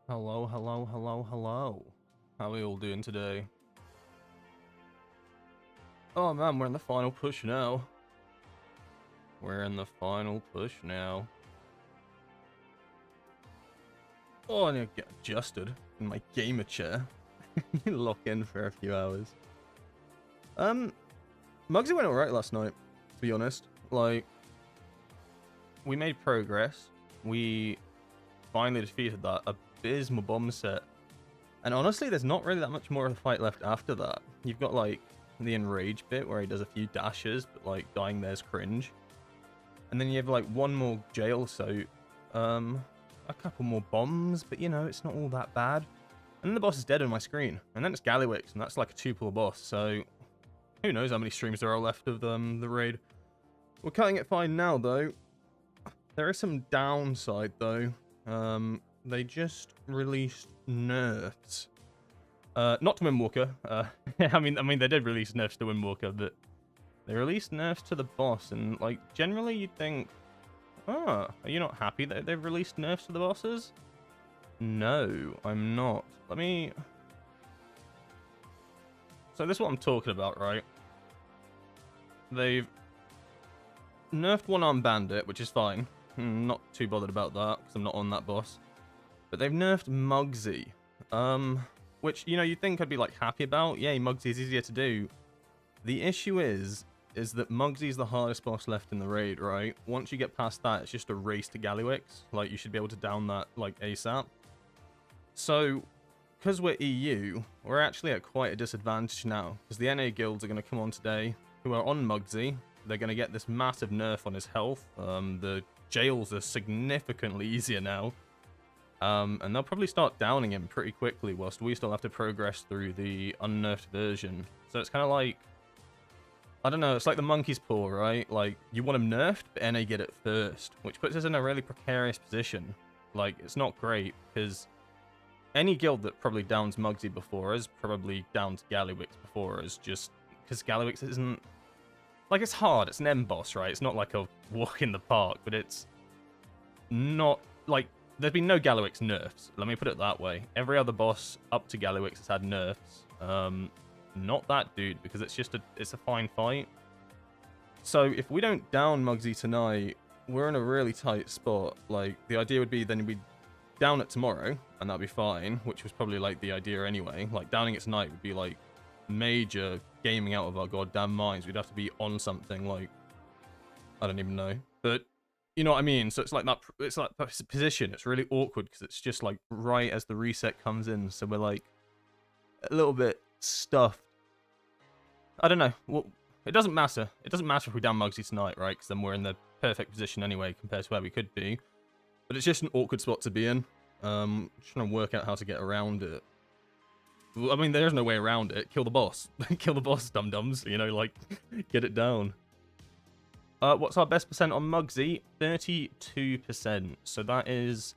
Hello, hello, hello, hello. How are we all doing today? Oh man, we're in the final push now. We're in the final push now. Oh, I need to get adjusted in my gamer chair. Lock in for a few hours. Muggsy went alright last night, to be honest. Like, we made progress. We finally defeated that abysmal bomb set. And honestly, there's not really that much more of the fight left after that. You've got, like, the enrage bit where he does a few dashes, but, like, dying there's cringe. And then you have, like, one more jail suit, a couple more bombs, but, you know, it's not all that bad. And then the boss is dead on my screen. And then it's Gallywix, and that's, like, a 2-pull boss, so who knows how many streams there are left of the raid. We're cutting it fine now, though. There is some downside, though. They just released nerfs. Not to Windwalker. I mean, they did release nerfs to Windwalker, but they released nerfs to the boss, and like generally you'd think, are you not happy that they've released nerfs to the bosses? No, I'm not. Let me. So this is what I'm talking about, right? They've nerfed One-Armed Bandit, which is fine. Not too bothered about that because I'm not on that boss. But they've nerfed Muggsy, which, you know, you'd think I'd be, like, happy about. Yay, Muggsy's easier to do. The issue is that Muggsy's the hardest boss left in the raid, right? Once you get past that, it's just a race to Gallywix. Like, you should be able to down that, like, ASAP. So, because we're EU, we're actually at quite a disadvantage now. Because the NA guilds are going to come on today, who are on Muggsy. They're going to get this massive nerf on his health. The jails are significantly easier now. And they'll probably start downing him pretty quickly, whilst we still have to progress through the unnerfed version. So it's kind of like, I don't know, it's like the monkey's paw, right? Like, you want him nerfed, but NA get it first, which puts us in a really precarious position. Like, it's not great, because any guild that probably downs Muggsy before us probably downs Gallywix before us, just because Gallywix isn't... Like, it's hard, it's an M boss, right? It's not like a walk in the park, but it's not, like... There's been no Gallywix nerfs, let me put it that way. Every other boss up to Gallywix has had nerfs. Not that dude, because it's a fine fight. So if we don't down Muggsy tonight, we're in a really tight spot. Like, the idea would be then we'd down it tomorrow, and that'd be fine, which was probably, like, the idea anyway. Like, downing it tonight would be, like, major gaming out of our goddamn minds. We'd have to be on something, like, I don't even know. But you know what I mean? So it's like that position. It's really awkward because it's just like right as the reset comes in. So we're like a little bit stuffed. I don't know. Well, it doesn't matter. It doesn't matter if we down Muggsy tonight, right? Because then we're in the perfect position anyway compared to where we could be. But it's just an awkward spot to be in. Trying to work out how to get around it. Well, I mean, there's no way around it. Kill the boss. Kill the boss, dum-dums. You know, like, get it down. What's our best percent on Muggsy? 32%. So that is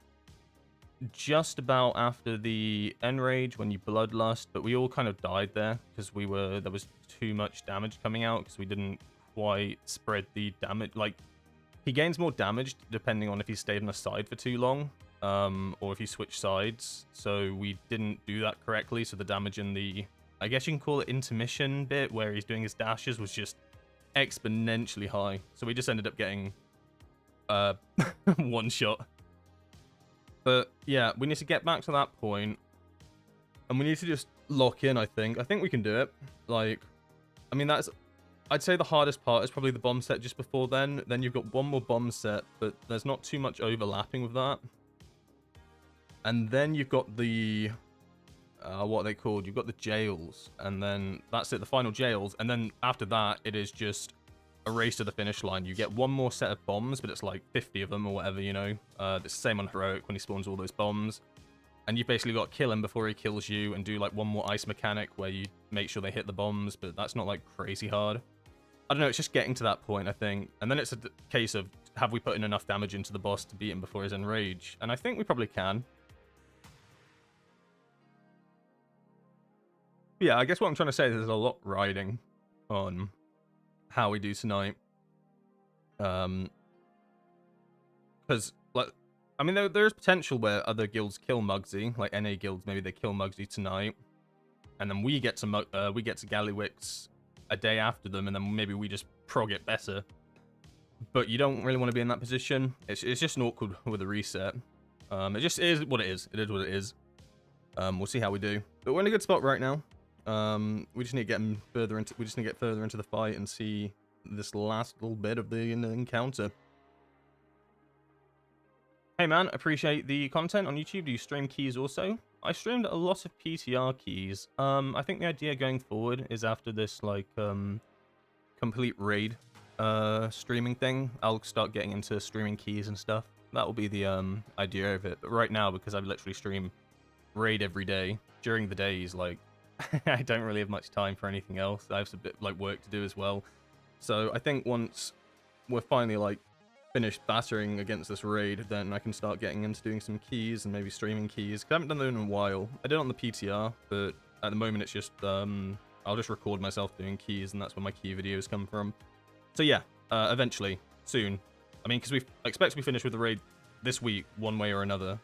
just about after the Enrage when you Bloodlust, but we all kind of died there because there was too much damage coming out because we didn't quite spread the damage. Like, he gains more damage depending on if he stayed on a side for too long, or if he switched sides. So we didn't do that correctly. So the damage in the, I guess you can call it intermission bit where he's doing his dashes was just exponentially high, so we just ended up getting one shot. But yeah, we need to get back to that point, and we need to just lock in. I think we can do it. Like, I mean, I'd say the hardest part is probably the bomb set just before then. Then you've got one more bomb set, but there's not too much overlapping with that. And then you've got the what are they called? You've got the jails, and then that's it, the final jails, and then after that, it is just a race to the finish line. You get one more set of bombs, but it's like 50 of them or whatever, you know? It's the same on Heroic when he spawns all those bombs, and you've basically got to kill him before he kills you, and do like one more ice mechanic where you make sure they hit the bombs, but that's not like crazy hard. I don't know, it's just getting to that point, I think, and then it's a case of, have we put in enough damage into the boss to beat him before his enrage? And I think we probably can. Yeah, I guess what I'm trying to say is there's a lot riding on how we do tonight. Because, like, I mean, there's potential where other guilds kill Mugsy, like NA guilds. Maybe they kill Mugsy tonight, and then we get to Gallywix a day after them, and then maybe we just prog it better. But you don't really want to be in that position. It's just awkward with a reset. It just is what it is. It is what it is. We'll see how we do. But we're in a good spot right now. We just need to get further into the fight and see this last little bit of the encounter. Hey man, appreciate the content on YouTube. Do you stream keys also? I streamed a lot of PTR keys. I think the idea going forward is after this like complete raid streaming thing, I'll start getting into streaming keys and stuff. That will be the idea of it. But right now, because I literally stream raid every day during the days, like I don't really have much time for anything else. I have a bit like work to do as well. So I think once we're finally like finished battering against this raid, then I can start getting into doing some keys and maybe streaming keys. 'Cause I haven't done that in a while. I did it on the PTR, but at the moment it's just I'll just record myself doing keys, and that's where my key videos come from. So yeah, eventually, soon. I mean, because we expect to be finished with the raid this week, one way or another.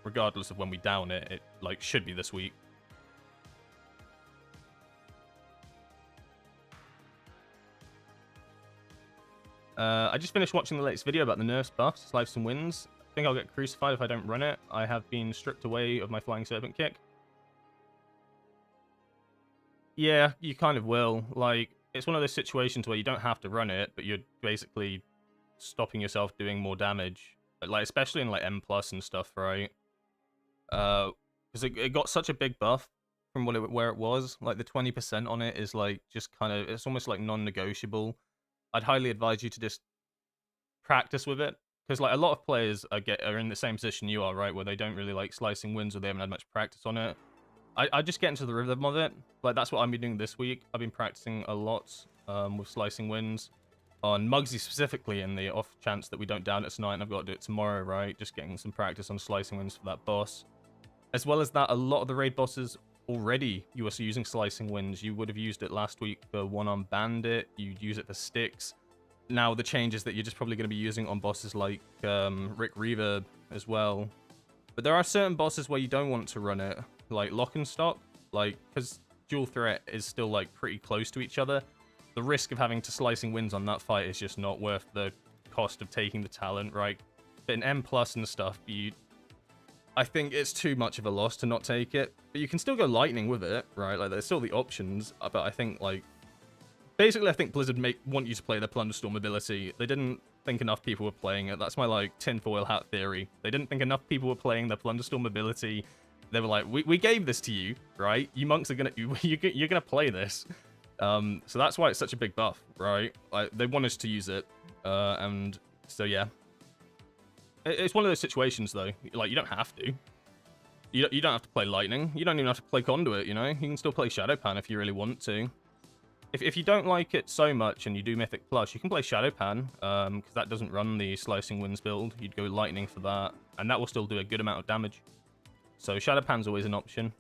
Regardless of when we down it, it like should be this week. I just finished watching the latest video about the nerfs, buffs, lives and wins. I think I'll get crucified if I don't run it. I have been stripped away of my flying serpent kick. Yeah, you kind of will. Like, it's one of those situations where you don't have to run it, but you're basically stopping yourself doing more damage. Like, especially in like M+ and stuff, right? Because it got such a big buff from where it was. Like, the 20% on it is like just kind of, it's almost like non-negotiable. I'd highly advise you to just practice with it, because like a lot of players are in the same position you are, right, where they don't really like slicing wins or they haven't had much practice on it. I just get into the rhythm of it. Like, that's what I've been doing this week. I've been practicing a lot with slicing wins on Mugsy specifically, in the off chance that we don't down it tonight and I've got to do it tomorrow, right? Just getting some practice on slicing wins for that boss. As well as that, a lot of the raid bosses already you were using slicing wins. You would have used it last week for one-on bandit. You'd use it for sticks. Now the change is that you're just probably going to be using on bosses like Rick Reverb as well. But there are certain bosses where you don't want to run it, like Lock and Stock, like, because dual threat is still like pretty close to each other. The risk of having to slicing wins on that fight is just not worth the cost of taking the talent, right? But in M+ and stuff, I think it's too much of a loss to not take it. But you can still go lightning with it, right? Like, there's still the options. But I think, like, basically, I think Blizzard want you to play their Plunderstorm ability. They didn't think enough people were playing it. That's my, like, tinfoil hat theory. They didn't think enough people were playing their Plunderstorm ability. They were like, we gave this to you, right? You monks are gonna, you're gonna play this. So that's why it's such a big buff, right? Like, they want us to use it. And so, yeah. It's one of those situations, though. Like, you don't have to. You don't have to play Lightning. You don't even have to play Conduit, you know? You can still play Shadowpan if you really want to. If you don't like it so much and you do Mythic Plus, you can play Shadowpan, because that doesn't run the Slicing Winds build. You'd go Lightning for that, and that will still do a good amount of damage. So Shadowpan's always an option.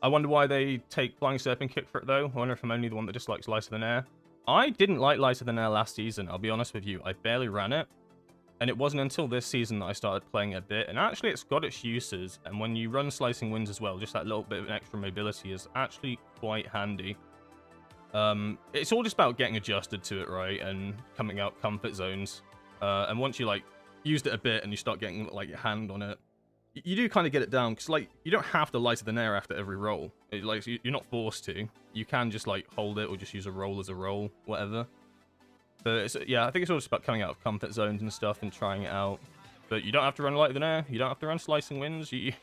I wonder why they take Flying Serpent Kick for it, though. I wonder if I'm only the one that dislikes Lighter Than Air. I didn't like Lighter Than Air last season, I'll be honest with you. I barely ran it. And it wasn't until this season that I started playing it a bit. And actually, it's got its uses. And when you run Slicing Winds as well, just that little bit of an extra mobility is actually quite handy. It's all just about getting adjusted to it, right? And coming out comfort zones. And once you, like, used it a bit and you start getting, like, your hand on it, you do kind of get it down, because, like, you don't have to Lighter Than Air after every roll. Like, you're not forced to. You can just, like, hold it or just use a roll as a roll, whatever. But, yeah, I think it's all just about coming out of comfort zones and stuff and trying it out. But you don't have to run Lighter Than Air. You don't have to run Slicing Winds. You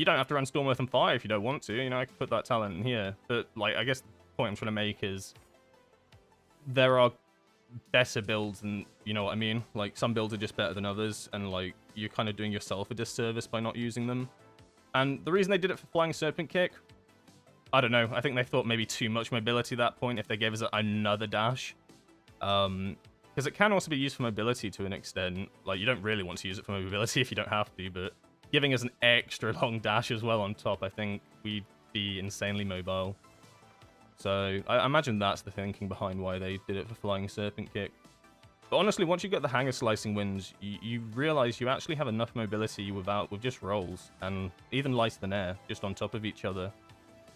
don't have to run Storm Earth and Fire if you don't want to. You know, I could put that talent in here. But, like, I guess the point I'm trying to make is there are better builds than, you know what I mean? Like, some builds are just better than others, and, like, you're kind of doing yourself a disservice by not using them. And the reason they did it for Flying Serpent Kick, I don't know. I think they thought maybe too much mobility at that point if they gave us another dash. Because it can also be used for mobility to an extent. Like, you don't really want to use it for mobility if you don't have to, but giving us an extra long dash as well on top, I think we'd be insanely mobile. So I imagine that's the thinking behind why they did it for Flying Serpent Kick. But honestly, once you get the hang of Slicing Winds, you realize you actually have enough mobility with just rolls, and even lighter than air, just on top of each other.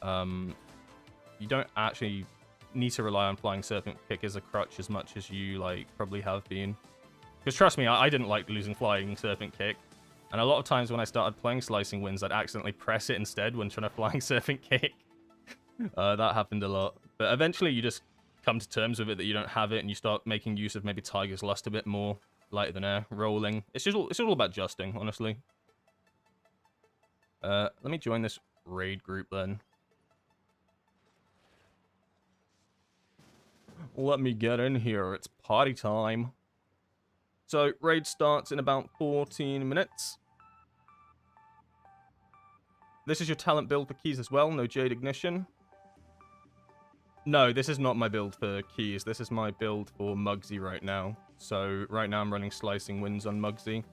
You don't actually need to rely on Flying Serpent Kick as a crutch as much as you probably have been. Because trust me, I didn't like losing Flying Serpent Kick. And a lot of times when I started playing Slicing Winds, I'd accidentally press it instead when trying to Flying Serpent Kick. That happened a lot. But eventually you just come to terms with it that you don't have it, and you start making use of maybe Tiger's Lust a bit more, lighter than air, rolling. It's all about adjusting, honestly. Let me join this raid group then. Let me get in here. It's party time. So, raid starts in about 14 minutes. This is your talent build for keys as well. No Jade Ignition. No, this is not my build for keys. This is my build for Mugsy right now. So, right now I'm running Slicing Winds on Mugsy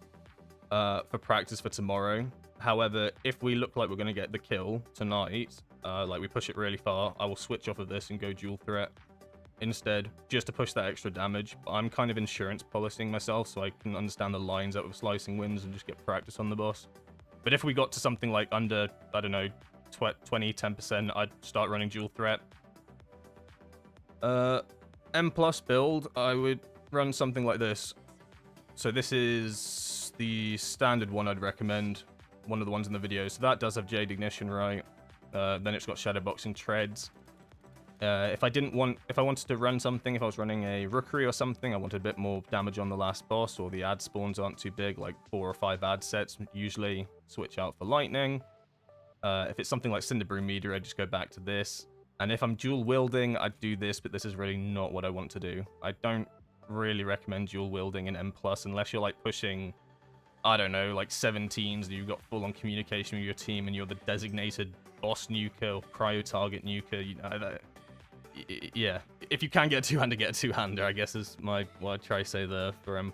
for practice for tomorrow. However, if we look like we're going to get the kill tonight, we push it really far, I will switch off of this and go dual threat instead, just to push that extra damage. But I'm kind of insurance policing myself so I can understand the lines out with Slicing Winds and just get practice on the boss. But if we got to something like under, I don't know, 10%, I'd start running dual threat. M+ build, I would run something like this. So this is the standard one I'd recommend, one of the ones in the video. So that does have Jade Ignition, right? Then it's got Shadowboxing Treads. If I wanted to run something, if I was running a Rookery or something, I wanted a bit more damage on the last boss, or the ad spawns aren't too big, like 4 or 5 ad sets, usually switch out for Lightning. If it's something like Cinderbrew Meteor, I just go back to this. And if I'm dual wielding, I'd do this, but this is really not what I want to do. I don't really recommend dual wielding in M+, unless you're pushing, I don't know, 17s, and you've got full on communication with your team, and you're the designated boss nuker or cryo target nuker, you know, yeah, if you can get a two-hander, get a two-hander, I guess is what I try to say there for M+.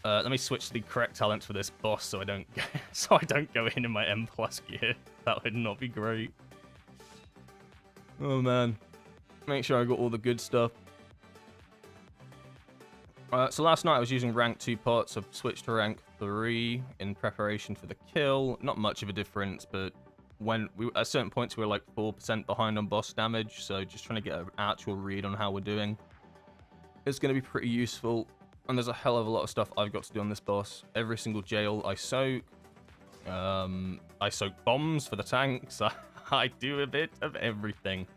Let me switch the correct talent for this boss so I don't go in my M+ gear. That would not be great. Oh man. Make sure I got all the good stuff. So last night I was using rank 2 pots. I've switched to rank 3 in preparation for the kill. Not much of a difference, but at certain points we were 4% behind on boss damage, so just trying to get an actual read on how we're doing. It's going to be pretty useful, and there's a hell of a lot of stuff I've got to do on this boss. Every single jail I soak. I soak bombs for the tanks. I do a bit of everything.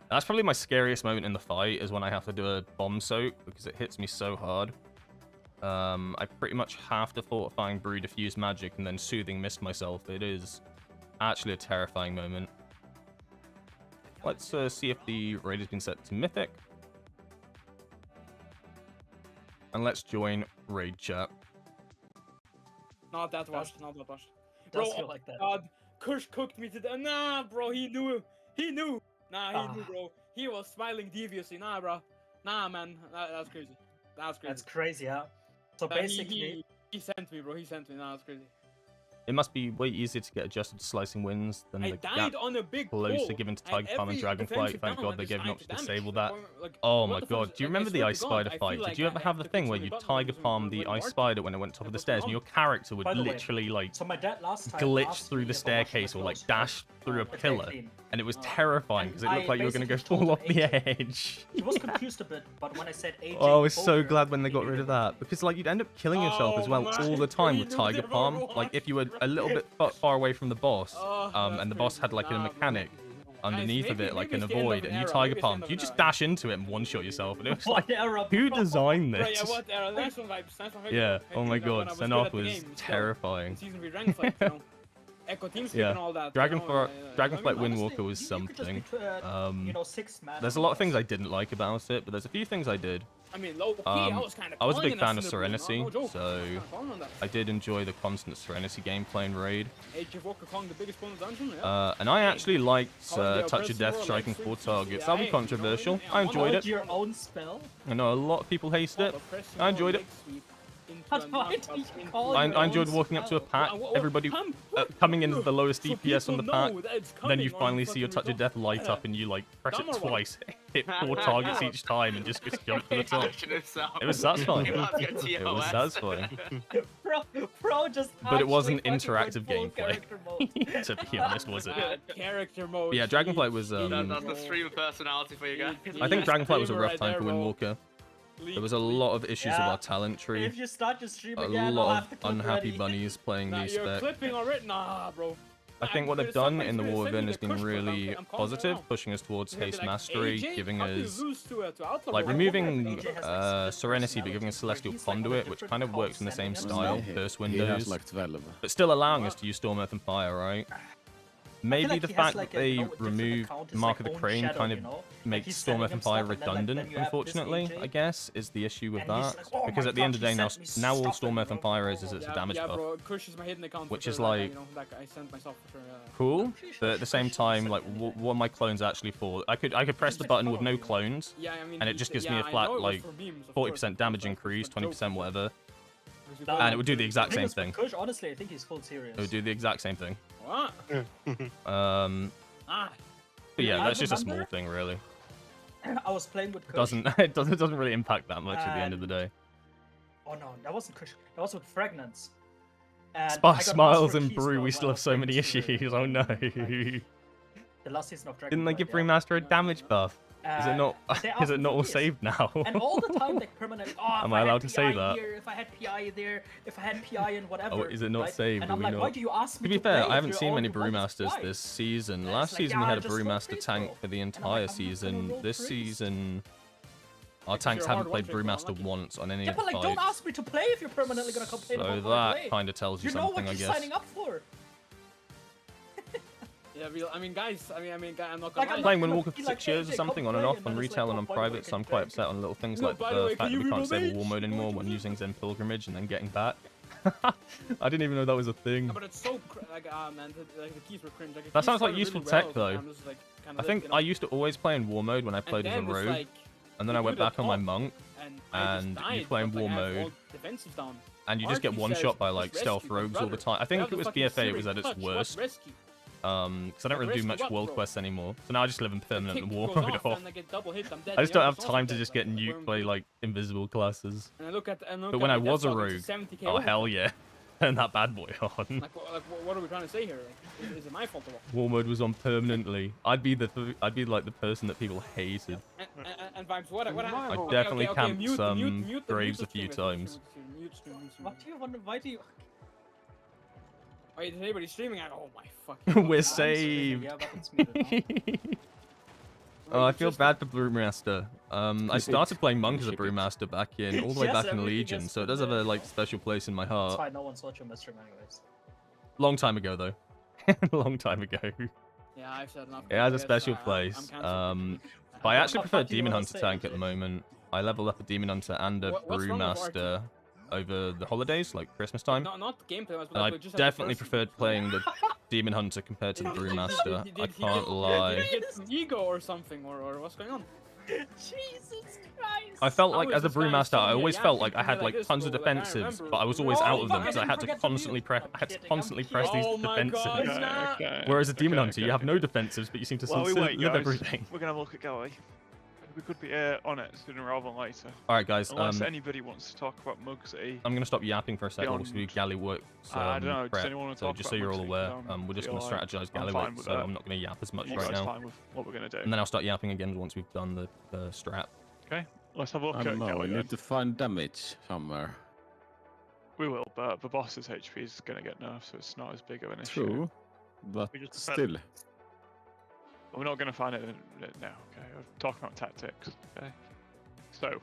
That's probably my scariest moment in the fight, is when I have to do a bomb soak, because it hits me so hard. I pretty much have to Fortifying Brew, Diffuse Magic, and then Soothing Mist myself. It is actually a terrifying moment. Let's see if the raid has been set to Mythic. And let's join raid chat. Not that washed, not that washed. Does Bro, feel like that. God, Kush cooked me today. Nah, bro, he knew. He knew. Nah, he knew, bro. He was smiling deviously. Nah, bro. Nah, man. That's crazy. That's crazy. That's crazy, yeah. So basically... He sent me, bro. He sent me. Nah, that's crazy. It must be way easier to get adjusted to Slicing Winds than the gap on a big closer given to Tiger Palm and Dragonflight. Thank God they gave an option to disable that. Oh my God, do you remember the Ice Spider fight? Did you ever have the thing where you Tiger Palm the Ice Spider when it went top of the stairs, and your character would literally so my dad last time glitch through the staircase or dash through a pillar? And it was terrifying because it looked like you were going to go fall off the edge. He was confused a bit, but when I said AJ... Oh, I was so glad when they got rid of that. Because, you'd end up killing yourself as well all the time with Tiger Palm. If you were a little bit far away from the boss, and the boss had, a mechanic underneath of it, an avoid, and you Tiger Palm, you just dash into it and one-shot yourself. And it was who designed this? Yeah, oh my God, Send-Off was terrifying. Yeah, Dragonflight Windwalker was something. There's a lot of things I didn't like about it, but there's a few things I did. I mean, low key, I was a big fan of Serenity, so I did enjoy the constant Serenity gameplay in Raid. And I actually liked Touch of Death striking 4 targets. That'll be controversial. I enjoyed it. Your own spell? I know a lot of people hated it. I enjoyed it. But why do you call I your enjoyed own walking up to a spell? pack, everybody coming in with the lowest So DPS on the people pack, know that it's and then you coming, or finally see your touch of fucking death light resolve- up, and you like press Dumb it or what? twice, hit 4 targets each time, and just jump to the top. It was satisfying. It was satisfying. Bro just But it wasn't actually fucking went interactive full gameplay. character mode. To be honest, was it? Character mode. But yeah, Dragonflight was, That's the stream personality for you guys. I think Dragonflight was a Streamer rough right time there, for bro. Windwalker. There was a lot of issues with Yeah. our talent tree. If you start your stream A again, I'll lot have the of clip unhappy ready. bunnies playing Nah, these you're spec. clipping already. Nah, bro. I think what they've done in the War Within has been really positive, pushing us towards haste mastery, giving us like removing Serenity, but giving us Celestial Conduit, which kind of works in the same style, burst windows, but still allowing us to use Storm, Earth, and Fire, right? Maybe the fact that they remove Mark of the Crane kind of makes Storm, Earth, and Fire redundant, unfortunately, I guess, is the issue with that. Because at the end of the day, now all Storm, Earth, and Fire is it's a damage buff. Bro, Kush is my hidden account. Which for is sure, like- you know, that I sent myself for sure. Cool, but at the same time, like, what are my clones actually for? I could press the button with no clones, Yeah, I mean, and it just gives me a flat, like, 40% damage increase, 20% whatever, and it would do the exact same thing. Kush, honestly, I think he's full serious. It would do the exact same thing. What? But yeah, that's just a small thing, really. I was playing with Kush. It doesn't really impact that much at the end of the day. Oh no, that wasn't Kush. That was with Fragments. And I Spark got Smiles Master and Keys Brew, though we when still I have was so playing many Super. issues. Oh no. The last season of Dragon. Didn't they give Brewmaster a damage buff? Is it not? they Is it asked not for all this. saved now? And all the time, like permanently. Oh, Am if I had allowed to say PI that? Here, if I had PI there, if I had PI and whatever. Oh, is it not right? saved? And Are I'm we like, not? why do you ask me To be play fair, if I haven't you're seen all many you want is Brewmasters PI? this season. And Last it's like, season we yeah, had a just roll Brewmaster priest, tank bro. for the And I'm like, entire I'm not gonna season. roll This priest. season, our Because tanks you're a haven't hard played one trick, Brewmaster once on any Yeah, of the but like, don't fights. ask me to play if you're permanently gonna complain So about my that play. kind of tells you You know something, what I you're guess. signing up for. Yeah, I mean, guys. I mean, I'm not Like, gonna I'm lie. Playing not gonna Windwalker for be 6 like, years or "Hey, come something on and play," off and on then it's retail like, and "Oh, on by the way, private, so can I'm you quite play?" upset on little things No, like by the way, the can fact you that we can't save a reload? war mode anymore when using Zen Pilgrimage and then getting back. I didn't even know that was a thing. No, but it's so like, man, the keys were cringe. Like, the That keys sounds like started useful really tech, well, though. but I'm just, like, kinda I like, think you know, I used to always play in war mode when I and played as a then it's rogue, like, and then I you went do the back on my top, monk, I just and you died, play in but, like, war I had all mode, defensives down. and you just get Archie one says, shot by "Just like stealth rescue my rogues all the brother." time. I You think have it the was fucking BFA, it Syrian was at its touch, what worst. rescue? Because I don't really do rescue much what, world bro? quests anymore. So now I just live in The permanent kick war goes mode off, off. and I get double hit, I'm dead, I just the don't other's have also time to dead, just get like, nuked boom. by like invisible classes. And I look at But when I my was a death log, rogue, it's a 70k oh over. hell yeah, turn that bad boy on. Like, what are we trying to say here? Like, is it my fault or what? War mode was on permanently. I'd be like the person that people hated. And Vibes, what happened? I definitely camped some graves a few times. What do you want? Why do you? Wait, is anybody streaming? Oh my fucking. We're I'm streaming, saved. Yeah, but it's muted now. Oh, I feel bad for Brewmaster. I started playing Monk as a Brewmaster back in all the way Yes, back in everything Legion, is so it from does have a there. like special place in my That's heart. why no one's watching my stream anyways. Long time ago though. Long time ago. Yeah, I've said enough. It has a I guess, special I'm place. cancelled. But I actually What prefer do you Demon wanna Hunter say, tank at the AJ? moment. I leveled up a Demon Hunter and a What's wrong with Brewmaster over the holidays, like Christmas time. Not gameplay wise, but And I like, just as a definitely person. preferred playing the Demon Hunter compared to the Brewmaster. Did I he can't lie. Did he get some ego or something, or what's going on? Jesus Christ! I felt How like is as a this guy Brewmaster, I sitting always here felt yapping like I to me had like like this, tons of bro? Like, I defensives, remember- but I was always Oh, out of them fuck, because I I had to forget to constantly mute. press. I'm I had to kidding, constantly I'm press these Oh my God, defenses. nah. Whereas a Demon Hunter, you have no defensives, but you seem to While we still wait, live guys, everything. we're gonna have a look at Galley. We could be on it sooner rather than later. All right, guys. Unless anybody wants to talk about Mugsy. I'm gonna stop yapping for a second. We'll do Beyond- galley work. I don't know, does prep. anyone want to So talk just about so you're all Mugsy? aware, 'Cause we're just feel gonna like strategize I'm galley fine work, with so that. I'm not gonna yap as much You right guys now. fine with what we're gonna do? And then I'll start yapping again once we've done the strat. Okay, let's have a look I at don't know, Galley we then. need to find damage somewhere. We will, but the boss's HP is gonna get nerfed, so it's not as big of an issue. True, but We just still. We're not gonna find it now. Okay, we're talking about tactics. Okay, so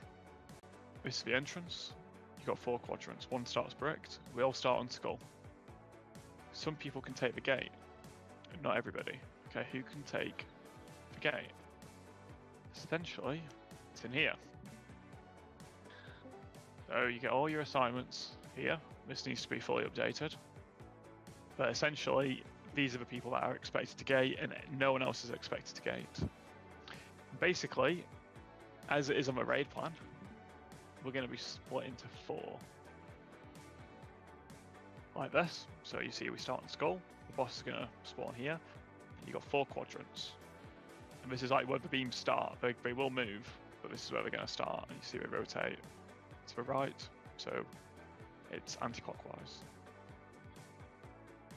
this is the entrance. You've got 4 quadrants. One starts bricked. We all start on skull. Some people can take the gate, not everybody. Okay, who can take the gate? Essentially, it's in here. So you get all your assignments here. This needs to be fully updated. But essentially, these are the people that are expected to gate, and no one else is expected to gate. Basically, as it is on the raid plan, we're going to be split into 4. like this. So you see we start on skull, the boss is going to spawn here, and you've got 4 quadrants. And this is like where the beams start. They will move, but this is where they're going to start. And you see they rotate to the right, so it's anti-clockwise.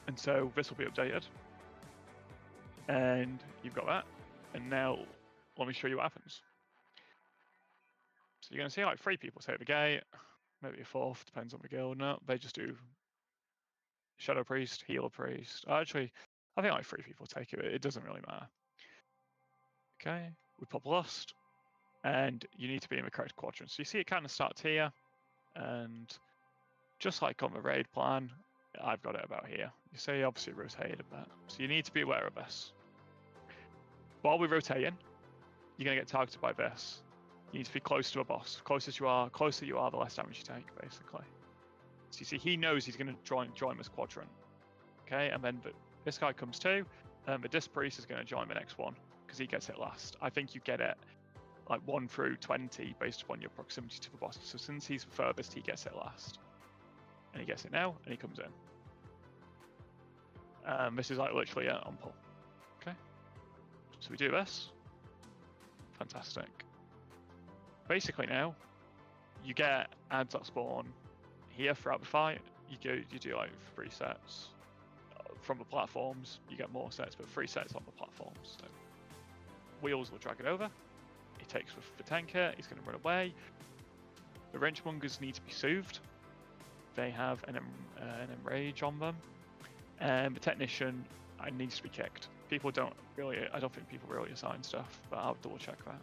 And so this will be updated. And you've got that. And now let me show you what happens. So you're going to see like 3 people take the gate, maybe a 4th, depends on the guild. No, they just do Shadow Priest, Healer Priest. Actually, I think like 3 people take it. It doesn't really matter. Okay, we pop Lust, and you need to be in the correct quadrant. So you see it kind of starts here, and just like on the raid plan, I've got it about here. You see, obviously rotated a bit. So you need to be aware of this. While we're rotating, you're going to get targeted by this. You need to be close to a boss. Closer you are, the less damage you take, basically. So you see, he knows he's going to join this quadrant. Okay, and then this guy comes too, and the Disc Priest is going to join the next one, because he gets it last. I think you get it like 1 through 20 based upon your proximity to the boss. So since he's the furthest, he gets it last. And he gets it now, and he comes in. This is like literally it on pull. Okay. So we do this. Fantastic. Basically now, you get ads that spawn here throughout the fight. You do like 3 sets from the platforms. You get more sets, but 3 sets on the platforms. So Wheels will drag it over. He takes with the tanker. He's going to run away. The wrenchmongers need to be soothed. They have an enrage on them. And the technician needs to be kicked. I don't think people really assign stuff, but I'll double check that.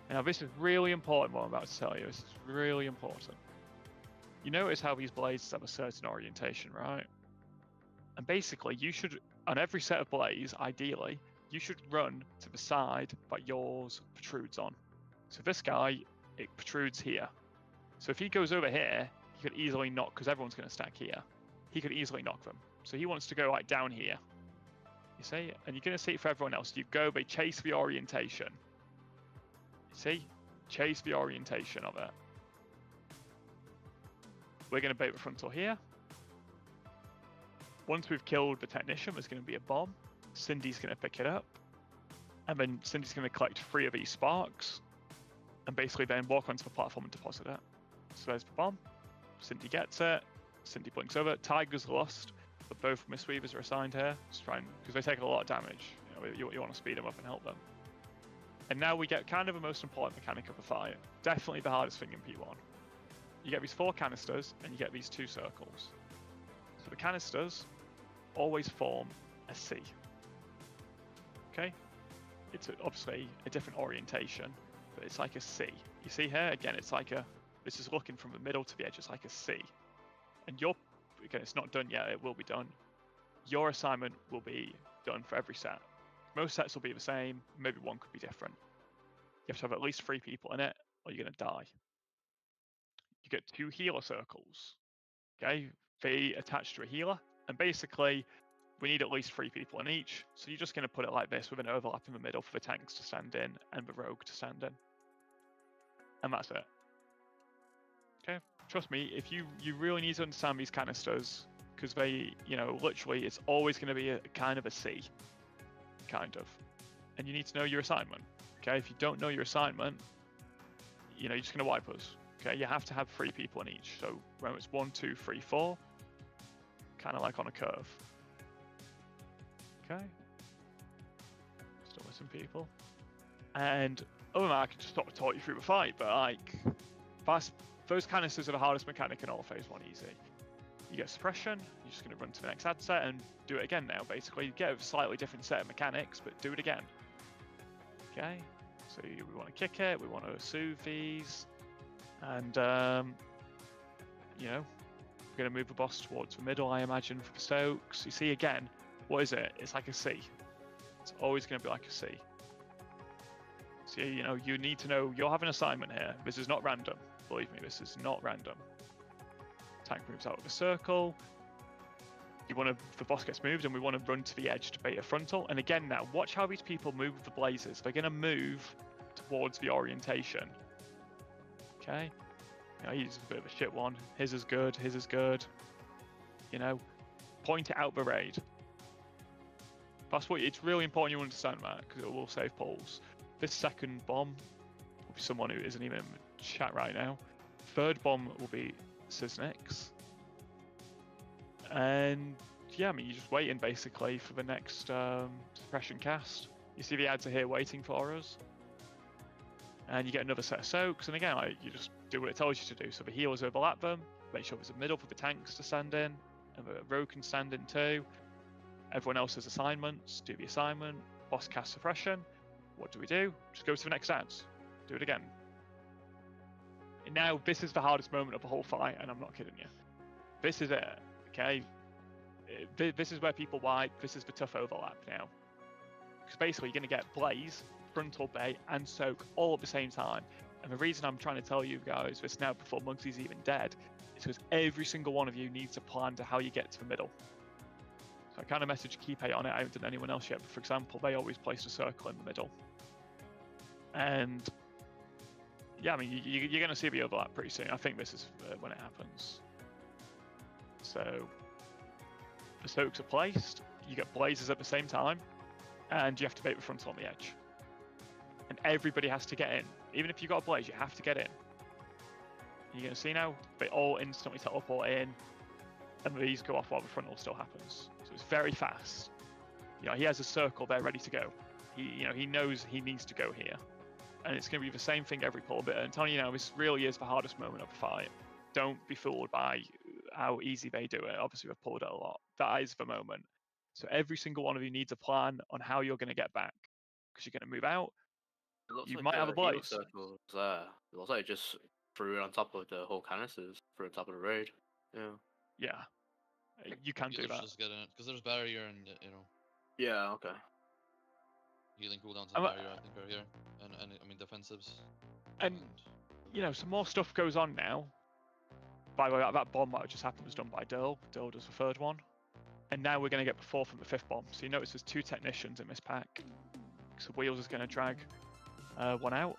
Now this is really important what I'm about to tell you. This is really important. You notice how these blades have a certain orientation, right? And basically you should, on every set of blades, ideally, you should run to the side that yours protrudes on. So this guy, it protrudes here. So if he goes over here, he could easily knock, because everyone's going to stack here. He could easily knock them. So he wants to go like down here. You see? And you're going to see it for everyone else. They chase the orientation. You see? Chase the orientation of it. We're going to bait the frontal here. Once we've killed the technician, there's going to be a bomb. Cindy's going to pick it up. And then Cindy's going to collect 3 of these sparks. And basically then walk onto the platform and deposit it. So there's the bomb. Cindy gets it. Cindy blinks over. Tiger's lost. But both Mistweavers are assigned here. Because they take a lot of damage. You want to speed them up and help them. And now we get kind of the most important mechanic of the fight. Definitely the hardest thing in P1. You get these 4 canisters, and you get these 2 circles. So the canisters always form a C. Okay? It's obviously a different orientation, but it's like a C. You see here, again, it's like this is looking from the middle to the edge, it's like a C. And again, it's not done yet, it will be done. Your assignment will be done for every set. Most sets will be the same, maybe one could be different. You have to have at least 3 people in it, or you're going to die. You get 2 healer circles. Okay, they attach to a healer, and basically, we need at least 3 people in each, so you're just going to put it like this with an overlap in the middle for the tanks to stand in and the rogue to stand in. And that's it. Okay, trust me, if you really need to understand these canisters, because they, literally, it's always going to be a kind of a C. Kind of. And you need to know your assignment. Okay, if you don't know your assignment, you're just going to wipe us. Okay, you have to have 3 people in each. So when it's 1, 2, 3, 4, kind of like on a curve. Okay. Still listen, people. And other than that, I can just talk you through the fight, but those canisters are the hardest mechanic in all of Phase 1 easy. You get suppression, you're just going to run to the next ad set and do it again now, basically. You get a slightly different set of mechanics, but do it again. Okay, so we want to kick it, we want to soothe these, and, we're going to move the boss towards the middle, I imagine, for the Stokes. You see, again, what is it? It's like a C. It's always going to be like a C. So, you need to know, you'll have an assignment here. This is not random. Believe me, this is not random. Tank moves out of the circle. The boss gets moved, and we want to run to the edge to bait a frontal. And again now, watch how these people move with the blazes. They're going to move towards the orientation. Okay? He's a bit of a shit one. His is good, his is good. You know, point it out the raid. That's what it's really important you understand that, because it will save pulls. This second bomb will be someone who isn't even in the chat right now. Third bomb will be Siznix. And yeah, I mean, you're just waiting basically for the next suppression cast. You see the ads are here waiting for us. And you get another set of soaks, and again, like, you just do what it tells you to do. So the healers overlap them, make sure there's a middle for the tanks to stand in, and the rogue can stand in too. Everyone else has assignments, do the assignment, boss cast suppression. What do we do? Just go to the next ads. Do it again. And now, this is the hardest moment of the whole fight, and I'm not kidding you. This is it, okay? This is where people wipe, this is the tough overlap now. Because basically, you're going to get Blaze, Frontal Bay, and Soak all at the same time. And the reason I'm trying to tell you guys this now before Muggsy's even dead is because every single one of you needs a plan to how you get to the middle. So I kind of messaged Kipe on it. I haven't done anyone else yet, but for example, they always place a circle in the middle. And yeah, I mean, you're going to see the overlap pretty soon. I think this is when it happens. So the soaks are placed, you get blazes at the same time, and you have to bait the frontal on the edge. And everybody has to get in. Even if you've got a blaze, you have to get in. You're going to see now, they all instantly teleport in, and these go off while the frontal still happens. So it's very fast. You know, he has a circle there ready to go. He knows he needs to go here. And it's going to be the same thing every pull bit. And telling you now, this really is the hardest moment of the fight. Don't be fooled by how easy they do it. Obviously, we've pulled it a lot. That is the moment. So every single one of you needs a plan on how you're going to get back. Because you're going to move out. You might have a blaze. Circle was there. It looks like it just threw it on top of the whole canisters, threw it on top of the raid. Yeah. Yeah. You can do that. Just get in it, because there's barrier and, you know. Yeah, okay. Healing cooldowns and barrier, I think, are here. And I mean, defensives. And, you know, some more stuff goes on now. By the way, that bomb that just happened was done by Dill. Dill does the third one. And now we're going to get the fourth and the fifth bomb. So you notice there's 2 technicians in this pack. So Wheels is going to drag one out.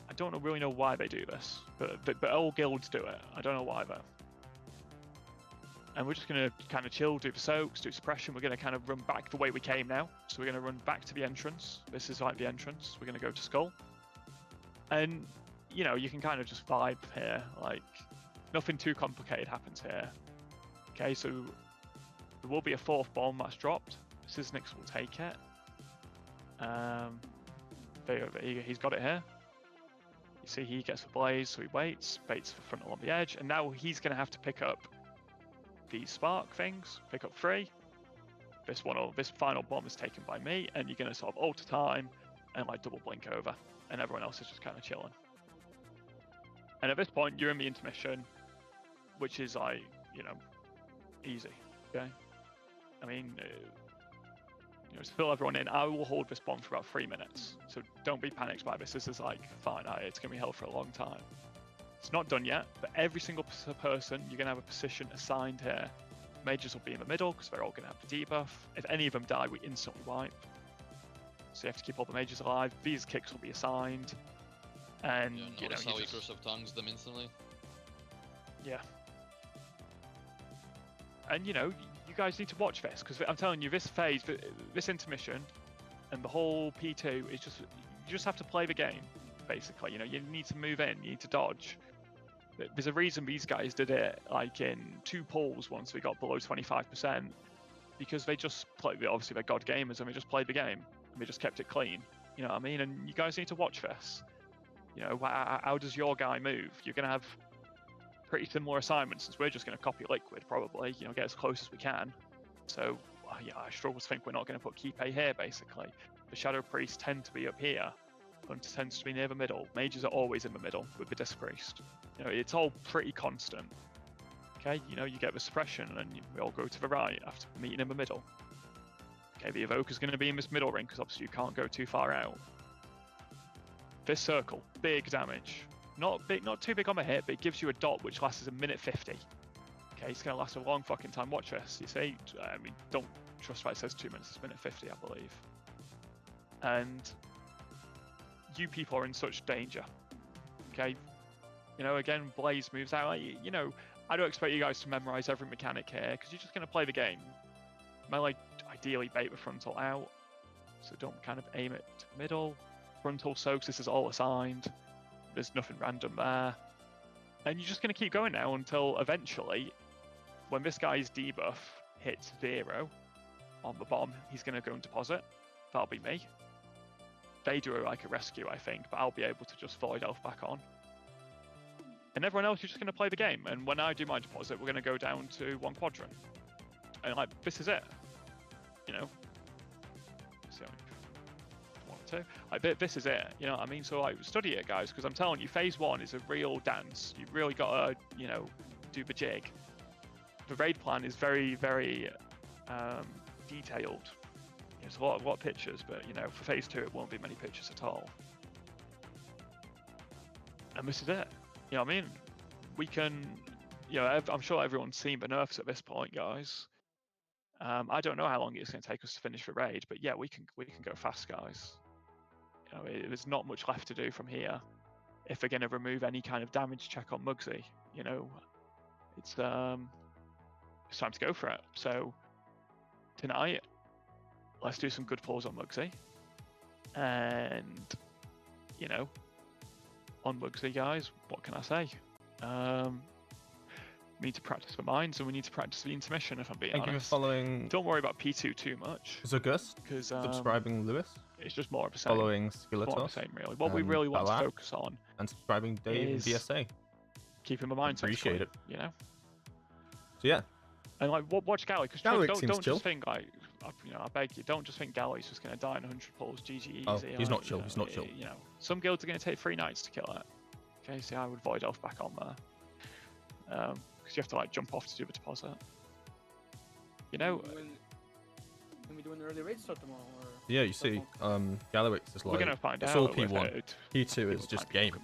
I don't really know why they do this, but all guilds do it. I don't know why though. And we're just going to kind of chill, do the soaks, do suppression. We're going to kind of run back the way we came now. So we're going to run back to the entrance. This is like the entrance. We're going to go to Skull. And, you know, you can kind of just vibe here. Like, nothing too complicated happens here. Okay, so there will be a 4th bomb that's dropped. Siznix will take it. He's got it here. You see he gets the blaze, so he waits, baits for frontal on the edge, and now he's going to have to pick up these spark things, pick up 3. This final bomb is taken by me, and you're going to sort of alter time and like double blink over, and everyone else is just kind of chilling. And at this point, you're in the intermission, which is like, you know, easy. Okay. I mean, you know, to fill everyone in, I will hold this bomb for about 3 minutes. So don't be panicked by this. This is like, fine, it's going to be held for a long time. It's not done yet, but every single person, you're going to have a position assigned here. Mages will be in the middle, because they're all going to have the debuff. If any of them die, we instantly wipe. So you have to keep all the mages alive. These kicks will be assigned. And, yeah, you know, how he Curse of Tongues them instantly. Yeah. And, you know, you guys need to watch this, because I'm telling you, this phase, this intermission, and the whole P2 is just, you just have to play the game, basically. You know, you need to move in, you need to dodge. There's a reason these guys did it, like, in 2 pulls once we got below 25%, because they just played, obviously they're god gamers, and they just played the game, and they just kept it clean. You know what I mean? And you guys need to watch this. You know, how does your guy move? You're going to have pretty similar assignments, since we're just going to copy Liquid, probably, you know, get as close as we can. So, yeah, I struggle to think we're not going to put Kipe here, basically. The Shadow Priests tend to be up here. Hunter tends to be near the middle. Mages are always in the middle with the Disc Priest. You know, it's all pretty constant. Okay, you know, you get the suppression, and we all go to the right after meeting in the middle. Okay, the Evoker's going to be in this middle ring, because obviously you can't go too far out. This circle, big damage. Not big, not too big on the hit, but it gives you a dot which lasts a minute 50. Okay, it's going to last a long fucking time. Watch this. You see, I mean, don't trust what it says 2 minutes. It's minute 50, I believe. And you people are in such danger. Okay, you know, again, Blaze moves out. You know, I don't expect you guys to memorize every mechanic here, because you're just going to play the game. Melee, ideally bait the frontal out, so don't kind of aim it to the middle. Frontal soaks, this is all assigned. There's nothing random there. And you're just going to keep going now until eventually, when this guy's debuff hits 0 on the bomb, he's going to go and deposit. That'll be me. They do like a rescue, I think, but I'll be able to just void elf back on. And everyone else is just going to play the game. And when I do my deposit, we're going to go down to 1 quadrant. And like, this is it. You know? So, 1 or 2. Like, this is it. You know what I mean? So like, study it, guys, because I'm telling you, phase 1 is a real dance. You've really got to, you know, do the jig. The raid plan is very, very detailed. There's a lot of pictures, but you know, for phase 2 it won't be many pictures at all. And this is it. You know what I mean? We can, you know, I'm sure everyone's seen the nerfs at this point, guys. I don't know how long it's going to take us to finish the raid, but yeah, we can go fast, guys. You know, there's not much left to do from here. If we're going to remove any kind of damage check on Mugsy, you know, it's time to go for it. So tonight, let's do some good pulls on Mugsy. And, you know, on Mugsy, guys, what can I say? We need to practice the mines and we need to practice the intermission, if I'm being honest. Thank you for following... Don't worry about P2 too much. Zugust, because subscribing Lewis. It's just more of the same. Following It's more of the Skeletos. same, really. What we really want to focus on and subscribing Dave and is DSA. Keeping the mindset Appreciate clean, it. You know? So yeah. And like, watch Galley, because Galley don't seems chill. just think like, you know, I beg you, don't just think Galley's just going to die in 100 pulls, GG easy. Oh, he's not chill, you know, he's not chill. You know, some guilds are going to take 3 nights to kill it. Okay, so I would void elf back on there. Because you have to like jump off to do the deposit. You know? Can we do an early raid start tomorrow? Or Yeah, you see, Galawix is like, we're gonna find it's out. all P1. P2 is just game.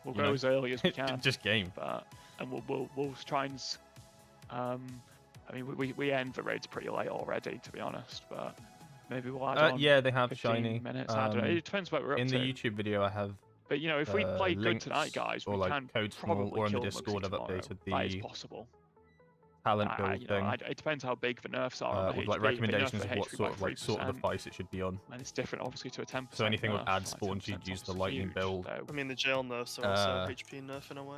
We'll go as early as we can. Just game. But and we'll try and. I mean, we end the raids pretty late already, to be honest. But maybe we'll add on. Yeah, they have 15 shiny. minutes. I don't know. It depends what we're up in to. the YouTube video, I have. But you know, if we play good tonight, guys, we or like can code probably or in the kill Discord, Mugsy I've tomorrow. updated That is the possible. talent build You thing. know, it depends how big the nerfs are. on the with like HP. They nerf recommendations the of what HP sort by of sort of 3%, device it should be on. And it's different, obviously, to a 10%. So anything with nerf, ad like spawns, 10% you'd use the obviously lightning huge, build. so- I mean, the jail nerfs are also HP nerf in a way.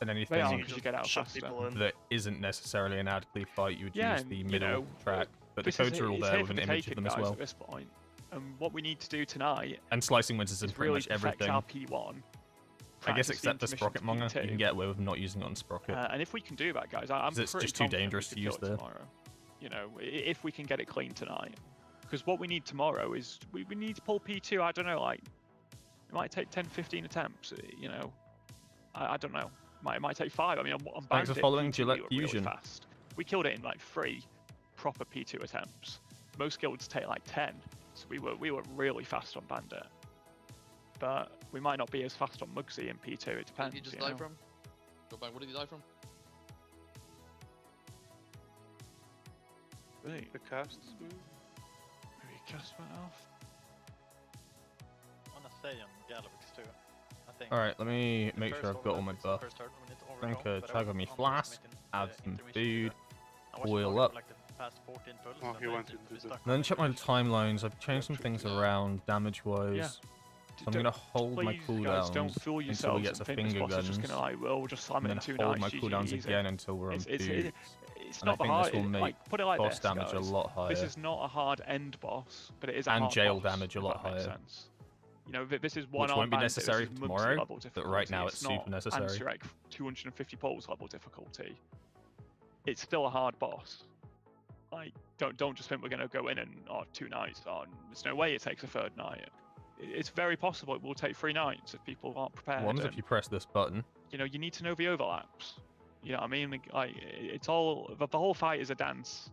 And They anything are, because you get out Shut faster. people in. that isn't necessarily an ad clear fight, you would Yeah, use the and, middle you know, track. But the This is codes are all it's there here with for an the image of taking, them as guys, well. At this point. And what we need to do tonight And slicing wins is in is pretty really much perfect everything. our P1. I guess practice the except for intermission Sprocket to Monger, P2. you can get away with not using it on Sprocket. And if we can do that, guys, I'm 'Cause it's pretty just too confident dangerous we to could use kill it the- tomorrow. You know, if we can get it clean tonight. Because what we need tomorrow is we need to pull P2. I don't know, like it might take 10, 15 attempts. You know, I don't know. It might take 5. I mean, on Thanks for Bandit, following P2 we Gillette were really Fusion. fast. We killed it in like 3 proper P2 attempts. Most guilds take like 10, so we were really fast on Bandit. But we might not be as fast on Mugsy in P2. It Where depends. did you just you die know? from? Go back. Where did you die from? Really? The casts. Maybe cast went off. I wanna say on Galvix too. I think. Alright, let me the make first sure I've got all my overlap is the buff. first turn we need to Drink overdraw, a but I chug was of me underestimating flask, the add some intermission food, I watched oil Mario up. for like the past 14 pulls, Oh, and he then went seemed to into be the- stuck And then on check my intermission. timelines. I've changed some things around damage-wise. Yeah. So I'm gonna hold my Please, guys, don't cooldowns fool until yourselves we get and to think this finger boss is just guns, gonna like, well, we'll just slam and it then in 2 hold nights. my GG, cooldowns easy. again until we're on It's dukes. not And the I think hard. this will make Like, put it like boss this, damage a guys. lot higher. This is not a hard end boss, but it is a And hard jail boss, damage a if lot that makes higher. sense. You know, this is one Which on won't be Bandit, this necessary is Mugsy tomorrow, level but right now difficulty. it's super necessary. Ansurek 250 poles level difficulty. It's still a hard boss. Like, don't just think we're gonna go in and 2 nights on. There's no way it takes a 3rd night. It's very possible it will take 3 nights if people aren't prepared. One's if and, you press this button. you know, you need to know the overlaps. You know what I mean? Like, it's all the whole fight is a dance.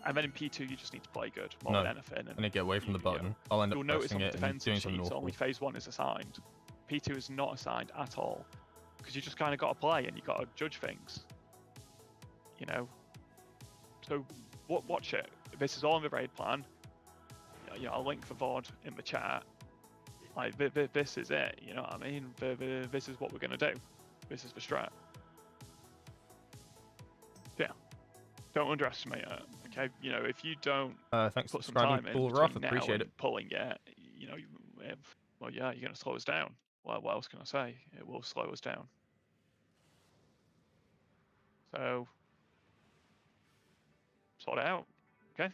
And then in P2 you just need to play good more No, than anything. I need to get away from the you know, button. I'll end You'll up notice pressing on the it and defensive doing something sheets awful. only phase 1 is assigned. P2 is not assigned at all. Because you just kind of got to play and you got to judge things. You know? So, watch it. This is all in the raid plan. You know, I'll link the VOD in the chat. Like, this is it, you know what I mean? This is what we're going to do. This is the strat. don't underestimate it. Okay, you know, if you don't Thanks for put some subscribing, time in Paul Ruff. between now Appreciate and it. pulling it, you know, well, yeah, you're going to slow us down. Well, what else can I say? It will slow us down. So, sort it out, okay?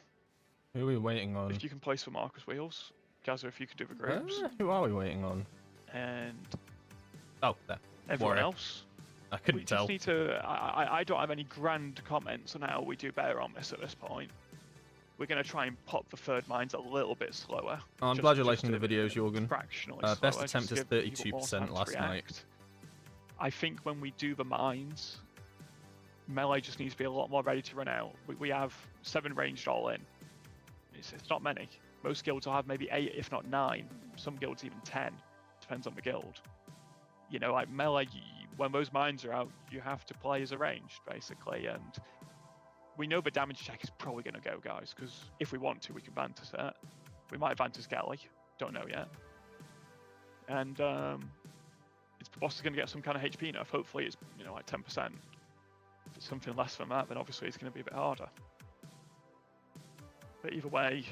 Who are we waiting on? If you can place for Marcus Wheels, Gaza, if you could do the groups, Who are we waiting on? and Oh, there. everyone Warrior. else. I We couldn't tell. just need to. I don't have any grand comments on how we do better on this at this point. We're going to try and pop the third mines a little bit slower. Oh, I'm glad you're liking the videos, Jorgen. Fractionally Best slower, attempt just is to give people more 32% time to last night. react. I think when we do the mines, melee just needs to be a lot more ready to run out. We have 7 ranged all in. It's not many. Most guilds will have maybe 8, if not 9. Some guilds even 10. Depends on the guild. You know, like melee, when those mines are out, you have to play as a ranged, basically. And we know the damage check is probably going to go, guys, because if we want to, we can Vantas it. We might Vantas Galley. Don't know yet. And it's the boss is going to get some kind of HP nerf. Hopefully it's, you know, like 10%. If it's something less than that, then obviously it's going to be a bit harder. But either way,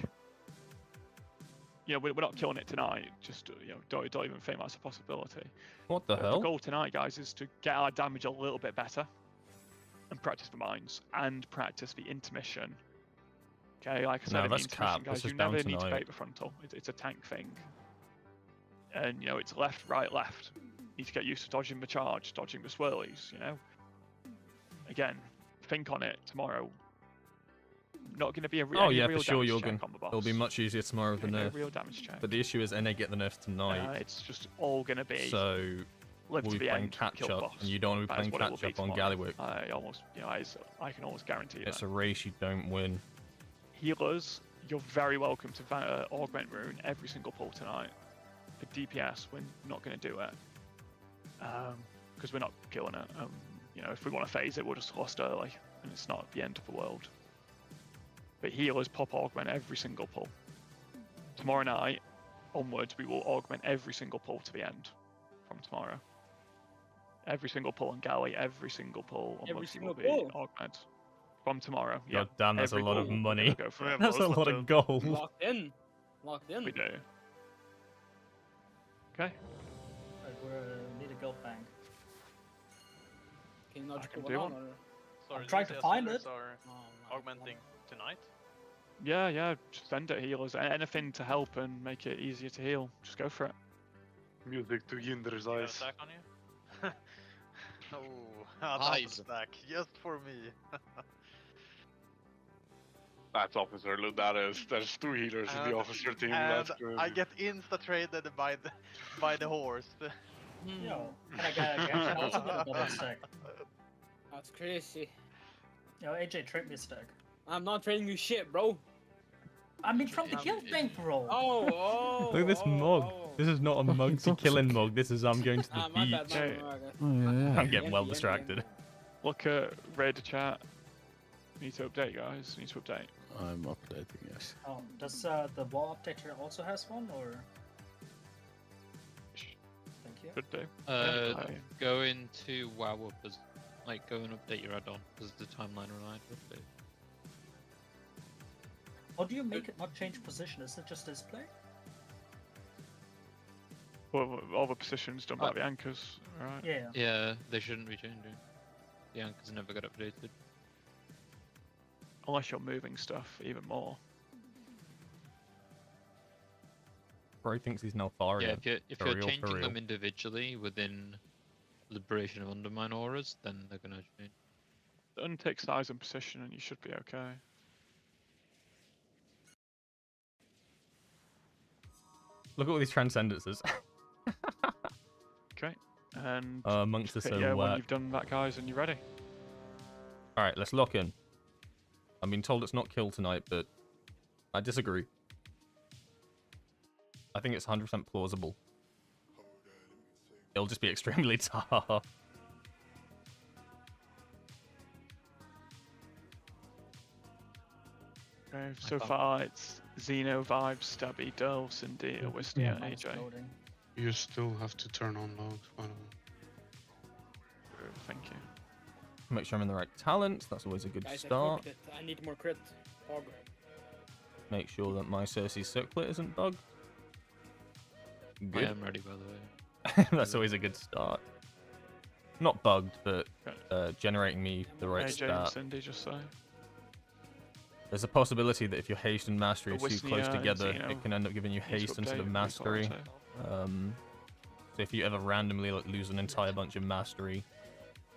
you know, we're not killing it tonight. Just, you know, don't even think that's a possibility. What the The hell? goal tonight, guys, is to get our damage a little bit better and practice the mines and practice the intermission. Okay, like I said, No, in the that's intermission, cap. guys, This you is down never need to tonight. bait the frontal. It's a tank thing. And, you know, it's left, right, left. You need to get used to dodging the charge, dodging the swirlies, you know? Again, think on it tomorrow. Not going to be a Oh yeah, real for sure, damage Jorgen. check on the boss. It'll be much easier tomorrow with the No nerf. real damage check. But the issue is NA get the nerf tonight. It's just all going to be So live we'll to be the playing end, catch kill the up, boss. and you don't want to be That is playing what it will catch be up on tomorrow. Gallywick. I almost, you know, I can almost guarantee It's that. a race you don't win. Healers, you're very welcome to augment rune every single pull tonight. For DPS, we're not going to do it because we're not killing it. You know, if we want to phase it, we'll just lost early, and it's not the end of the world. But healers pop augment every single pull. Tomorrow night onwards, we will augment every single pull to the end from tomorrow. Every single pull on Galley, every single pull on Every Muggsy single will be pull? augment from tomorrow. God Yeah, damn, that's a every lot of pull, we're money. gonna go for Yeah, it. That's a most lot of of them. gold. Locked in. Locked in. We do. Okay. We need a guild bank. Can you not I can go do on, one. or- Sorry, I'm trying did you to say find healers it. Are Oh, my augmenting tonight? Yeah, just send it healers. Anything to help and make it easier to heal. Just go for it. Music to Yinder's You got a eyes. stack on you? Oh, double Eyes. stack just for me. That's officer loot. There's 2 healers in the officer team. And That's good. I get insta traded by the horse. Hmm, Yo, and I can also get a double stack. That's crazy. Yo, AJ, trade me a stack. I'm not trading you shit, bro. I mean, from the guild bank, bro. Oh. Look at this mug. This is not a Muggsy killing mug. This is I'm going to the My beach. bad, my Hey. bad, my bad. Oh, yeah. I'm getting well distracted. Look at raid chat. Need to update, guys. Need to update. I'm updating, yes. Does the wall updater also has one, or? Thank you. Could do. Uh, go into WoW uppers, like go and update your add-on because the timeline relied update. How do you make it not change position? Is it just display? Well, all the positions done by the anchors, right? Yeah. Yeah, they shouldn't be changing. The anchors never got updated. Unless you're moving stuff even more. Bro thinks he's Neltharion. Yeah, if For you're real, for changing them real. individually within Liberation of Undermine auras, then they're gonna change. Untick size and position, and you should be okay. Look at all these transcendences. Okay. And Monks are hit so yeah, when whack. you've done that, guys, and you're ready. Alright, let's lock in. I've been told it's not kill tonight, but I disagree. I think it's 100% plausible. It'll just be extremely tough. Okay, so far it's Xeno, Vibe, Stabby, Durl, Cindy, Wistia, AJ. Loading. You still have to turn on logs, by the way. Thank you. Make sure I'm in the right talent. That's always a good Guys, start. I fucked it. I need more crit. Hog. Make sure that my Cersei circlet isn't bugged. I Good. am ready, by the way. That's always a good start. Not bugged, but generating me the right AJ and stat. Cindy just say. There's a possibility that if your haste and mastery are too close Wisnia, together, Zeno, it can end up giving you needs to haste instead of update mastery. week or So if you ever randomly like, lose an entire bunch of mastery,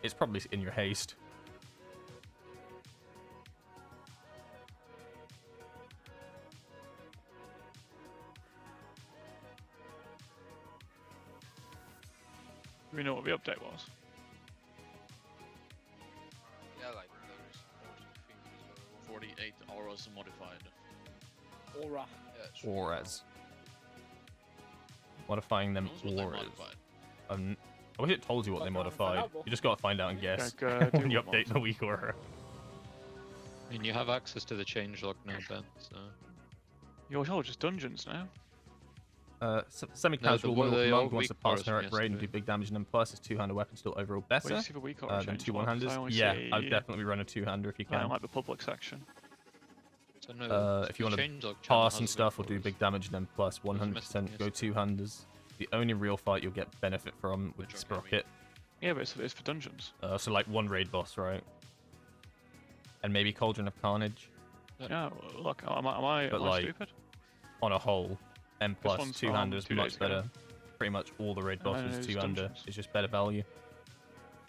it's probably in your haste. Do we know what the update was? Yeah, like there's 48 auras modified. Aura. Yeah, sure. Auras. Modifying them Knows what they auras. modified. I wish it told you what they Fuck around and find modified. out, bro. You just gotta find out and guess Like, when you do what update the week aura. I mean, you have access to the changelog now, Ben, so... Yours all just dungeons now. Semi-casual No, Mortal the Monk old wants to weak pass auras from Heroic Raid and do yesterday. big damage, and then plus his two-hander weapon still overall better Wait, you see the week order than change two one, 'cause I one-handers. only Yeah, see- I'd definitely run a two-hander if you I don't can. like the public section. So no, If you want to changelog channel pass has and the stuff or weak do auras. big damage, and then plus 100% go two-handers. The only real fight you'll get benefit from with Which Sprocket. Yeah, but it's for dungeons. So like one raid boss, right? And maybe Cauldron of Carnage. Yeah, look, am I But, like, stupid? On a whole, M plus one's two-handers 2 days much ago. better. Pretty much all the raid I know, bosses it's two-hander. dungeons. It's just better value.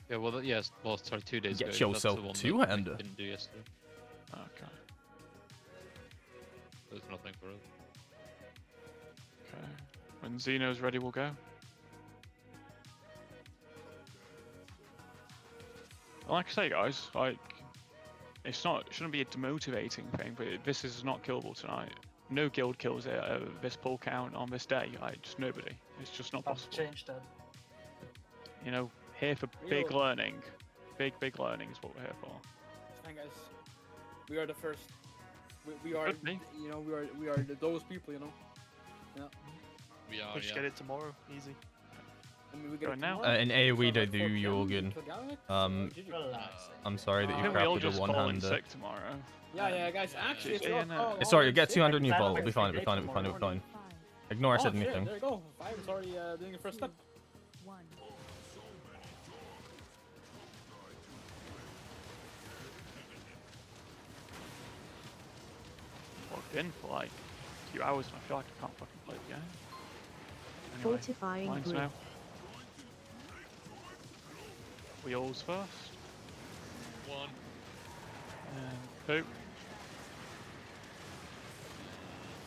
Yeah, well, yes, well, sorry, 2 days Get ago. That's the yourself one that two-hander. I didn't do yesterday. Okay. There's nothing for us. Okay. When Xeno's ready, we'll go. Like I say, guys, like it shouldn't be a demotivating thing, but this is not killable tonight. No guild kills this pull count on this day. Like just nobody. It's just not I've possible. changed that. You know, here for big learning. Big learning is what we're here for. Fine, guys. We are the first. We are. Could be. You know, we are those people. You know. Yeah. We are, We just yeah. get it tomorrow. Easy. I mean, we get Going it now? tomorrow. In AoE So, they like, do 4 PM, Jorgen. click out it, GG. Relax. I'm sorry that I you think we all crafted a just call in one-hander. sick tomorrow. Yeah, guys. Actually, if Yeah, you're no. It's alright, you get sick, 200 in your Sign up vault. We'll be for fine, the we'll be fine, game we'll be fine, we'll be tomorrow. fine. Ignore I said shit, anything. There you go. Five is already doing the first step. Logged in for like a few hours and I feel like I can't fucking play the game. Anyway, Fortifying mine's grid. now. Wheels first. 1. And 2.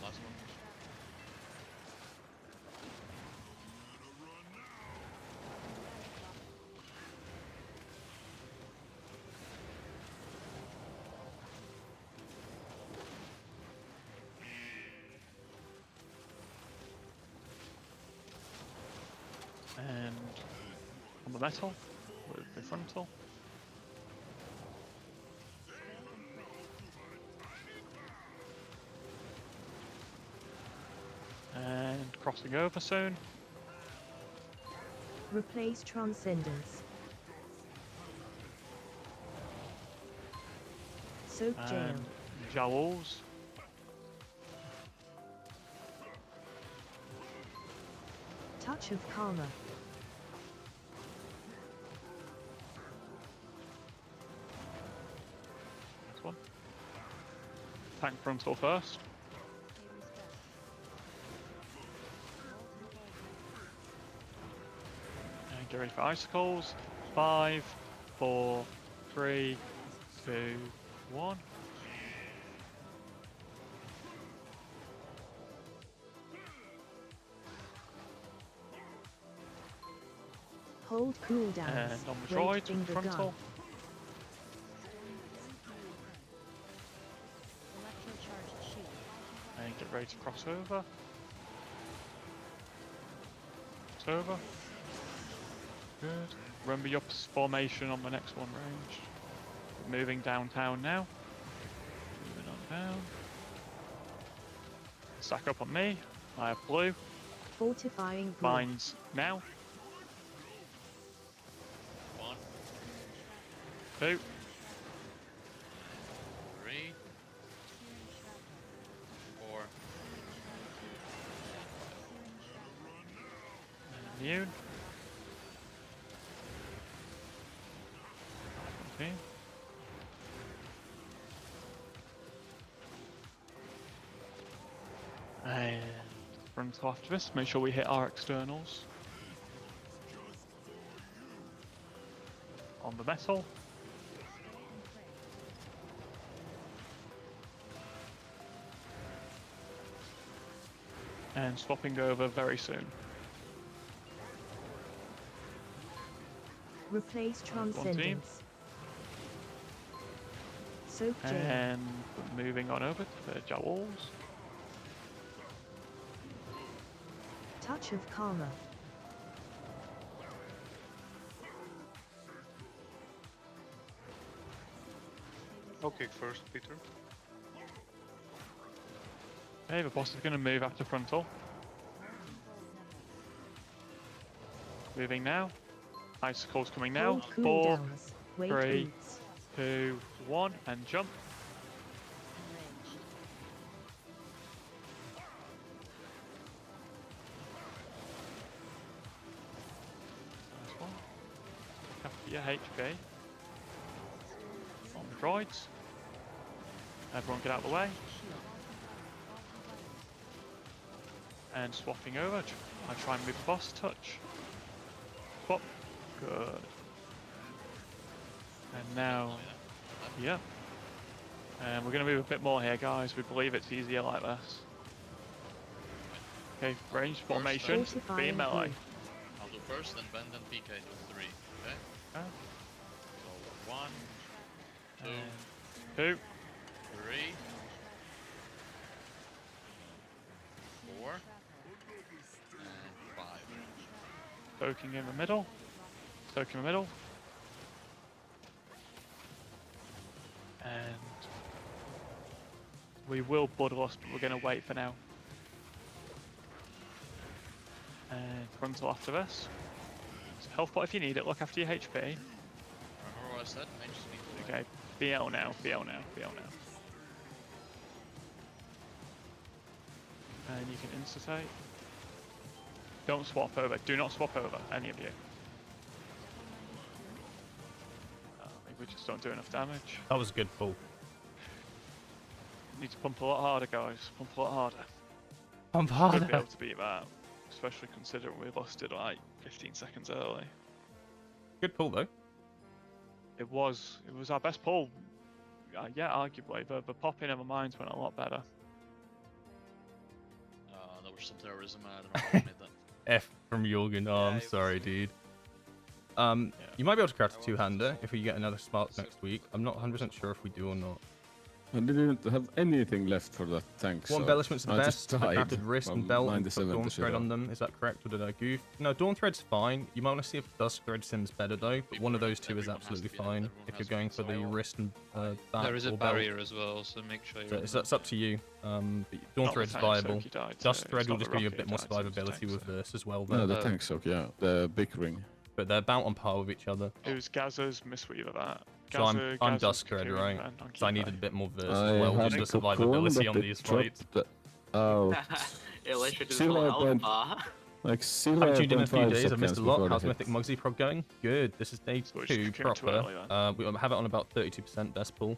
Last one. And on the metal with the frontal. And crossing over soon. Replace Transcendence. Soak Jail. And jowls. Touch of Karma. Next one. Tank frontal first. And get ready for icicles. 5, 4, 3, 2, 1. Hold cooldowns. And on the Great droid, finger frontal. gun. And get ready to cross over. Cross over. Good. Remember your formation on the next one range. Moving downtown now. Moving on down. Stack up on me. I have blue. Fortifying grid. Mine's now. 1. 2. 3. 4. Immune. 14. And frontal after this, make sure we hit our externals. On the metal. And swapping over very soon. Replace Transcendence. Soak J. And moving on over to the jowls. Touch of Karma. I'll kick first, Peter. Okay, the boss is going to move after frontal. Moving now. Icicle's coming now. Hold 4, cooldowns. Wait 3, boots. 2, 1, and jump. Nice one. After your HP. On the droids. Everyone get out of the way. And swapping over. I try and move the boss touch. Swap. Good. And now, yeah. And we're going to move a bit more here, guys. We believe it's easier like this. Okay, range formation, be melee. I'll do first, then Bend and PK do 3. Okay? Okay. So 1, 2, 2, 3, 4, and 5. soaking in the middle. Soak in the middle. And we will bloodlust, but we're going to wait for now. And frontal after this. So health pot if you need it, look after your HP. Remember what I said? I just need to Okay, BL now, BL now, BL now. And you can incitate. Don't swap over, do not swap over, any of you. We just don't do enough damage. That was a good pull. Need to pump a lot harder, guys. Pump a lot harder. Pump Should harder. be able to beat that, especially considering we lost it like 15 seconds early. Good pull though. It was our best pull. Yeah, arguably. The pop in of our minds went a lot better. there was some terrorism. I don't know how I made that. F from Jorgen. Oh, I'm sorry, dude. You might be able to craft a two-hander if we get another spark next week. I'm not 100% sure if we do or not. I didn't have anything left for that tank. What embellishments are the best? I crafted wrist and belt and put 97 dawn to thread zero. on them. Is that correct, or did I goof? No, dawn thread's fine. You might want to see if dusk thread sim's better though, but one of those two is absolutely fine if you're going for the wrist and back There is a or belt. barrier as well, so make sure So you're. it's up to you. But dawn Not thread's the tank, viable. Soak, you died, Dusk so thread it's will not just the give you a rocket bit more died, so it's survivability tank, with so. this as well. No, Though. the tank soak, yeah. The big ring. But they're about on par with each other. It was Gazza's Mistweaver that. So I'm Gazza's dusk thread, Cocoon right? and So I Anki needed a Bay. bit more verse I as well, had just the cocoon, survivability but on it these dropped fights. out. It literally just Zero a health point- bar. Like Haven't tuned in a few 0.5 days, I've missed a seconds lot. before How's the Mythic hit. Mugsy prog going? Good. This is day So it's 2 cooking too proper. early then. We have it on about 32% best pull.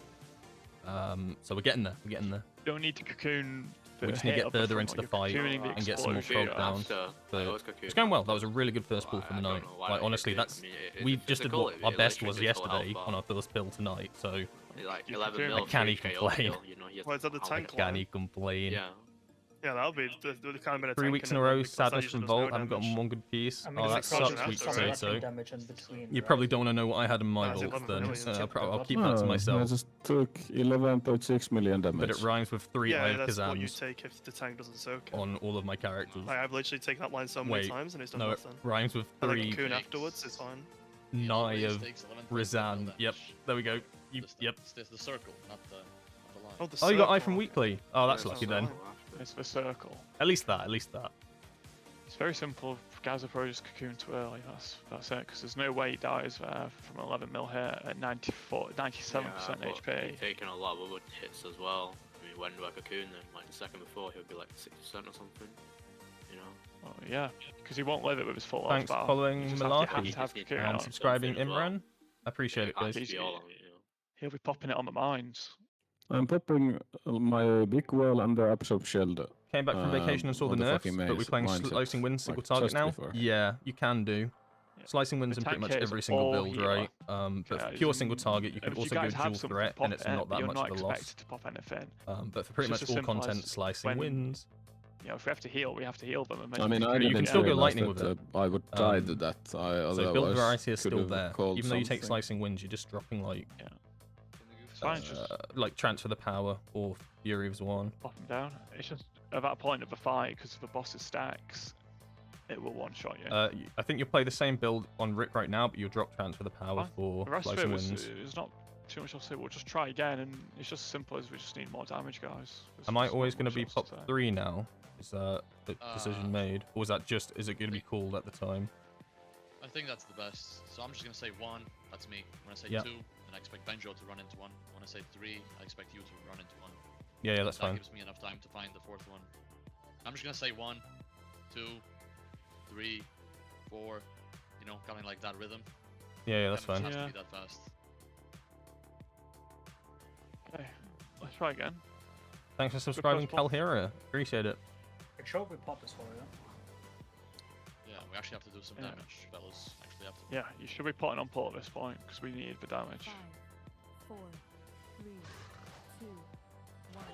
So we're getting there. We're getting there. You don't need to cocoon. We the just need to hit get up the further front, into the you're fight cocooning the and get some more explosion. prog down. After, But I was cooking. it's going well. That was a really good first pull for the I don't night. know why Like I honestly, cooked. that's I mean, it- we it's just did physical, what it our best literally was just a health yesterday bar. on our first pull tonight. So Like You 11 cocoon. mil. I can't 3K even complain. overkill, you know, you have Well, is that the to- tank can he complain? Yeah. Yeah, that'll be the kind of bit of 3 tank weeks in it, a row, because that sadness usually from does no Vault. I haven't gotten damage. one good piece. I mean, Oh, if that it's sucks, crossing sucks, week some right? to say weapon so. damage in between. You right? probably don't want to know what I had in my Nah, it's vaults 11 then. million. I'll keep that to I myself. just took 11.6 million damage. But it rhymes with 3 Yeah, that's what you Kazams take if the tank doesn't soak it. on all of my characters. Like, I've literally taken that line so many Wait, times and it's done no, it nothing. rhymes with And then 3 cocoon afterwards, it's fine. Nye of Razan. Yep, there we go. Yep. It's the circle, not the line. Oh, the Oh, you got I circle. from Weekly. Oh, that's Yeah, lucky that's then. fine. It's the circle. At least that. It's very simple. Gaza Pro just cocoon too early. That's it. Because there's no way he dies there from an 11 mil hit at 97% but HP. he's taking a lot of other hits as well. I mean, when do I cocoon then? Like the second before, he'll be like 60% or something. You know? Oh yeah, because he won't live it with his full Thanks for health bar. following You just Malarkey have to cocoon and on. subscribing Something as well. Imran. I appreciate it, It has guys. to be all on it, you know? He'll be popping it on the mines. I'm popping my big wall and the absorb shield. Came back from vacation and saw the on nerfs, fucking but we're playing mindset, Slicing Winds single like, target just now. before. Yeah, you can do. Yeah. Slicing Winds The in pretty tank much hit is every single all build, healer. right? But for Guys, pure single target, you can if you also go guys have dual something threat, to pop and it's it, not but that you're much not of a loss. expected to pop anything. But for pretty It's much just all as simple content, as Slicing when- Winds. You know, if we have to heal, we have to heal them. And I mean, I You can didn't still go realize lightning that, with it. I would try to that. So build variety is still there. Called Even though you take something. Slicing Winds, you're just dropping like it's fine, just like Transfer the Power or Fury of One. pop them down. It's just at that point of the fight, because of the boss's stacks, it will one-shot you. I think you'll play the same build on Rick right now, but you'll drop Transfer the Power Fine. for The rest of it Slicing was Winds. it's not too much else to say. We'll just try again, and it's just as simple as we just need more damage, guys. Am I always going to be pop 3 now? Is that the decision made? Or is it going to be called at the time? I think that's the best. So I'm just gonna say 1. That's me. When I say Yeah. 2, then I expect Benjo to run into 1. When I say 3, I expect you to run into 1. Yeah, that's that fine. gives me enough time to find the 4th one. I'm just gonna say 1, 2, 3, 4. You know, kind of like that rhythm. Yeah, that's fine. Doesn't have to be that fast. Okay, let's try again. Thanks for subscribing, Calhera. Appreciate it. Make sure we pop this for you. Yeah, we actually have to do some Yeah. damage, fellas. Actually have to. Yeah, you should be putting on pull at this point, because we need the damage. 5, 4, 3, 2, 1.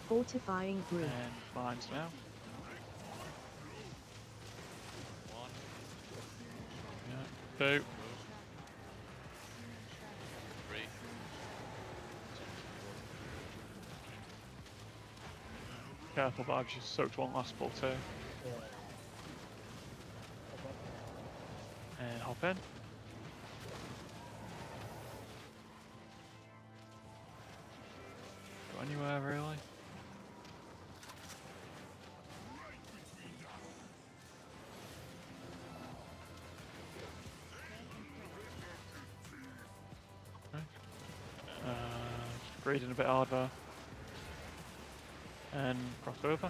Fortifying group. And mines now. 1. Yeah. 2. 3. Careful, but I've just soaked one last pull too. And hop in. Go anywhere really. Breeding a bit harder. And cross over.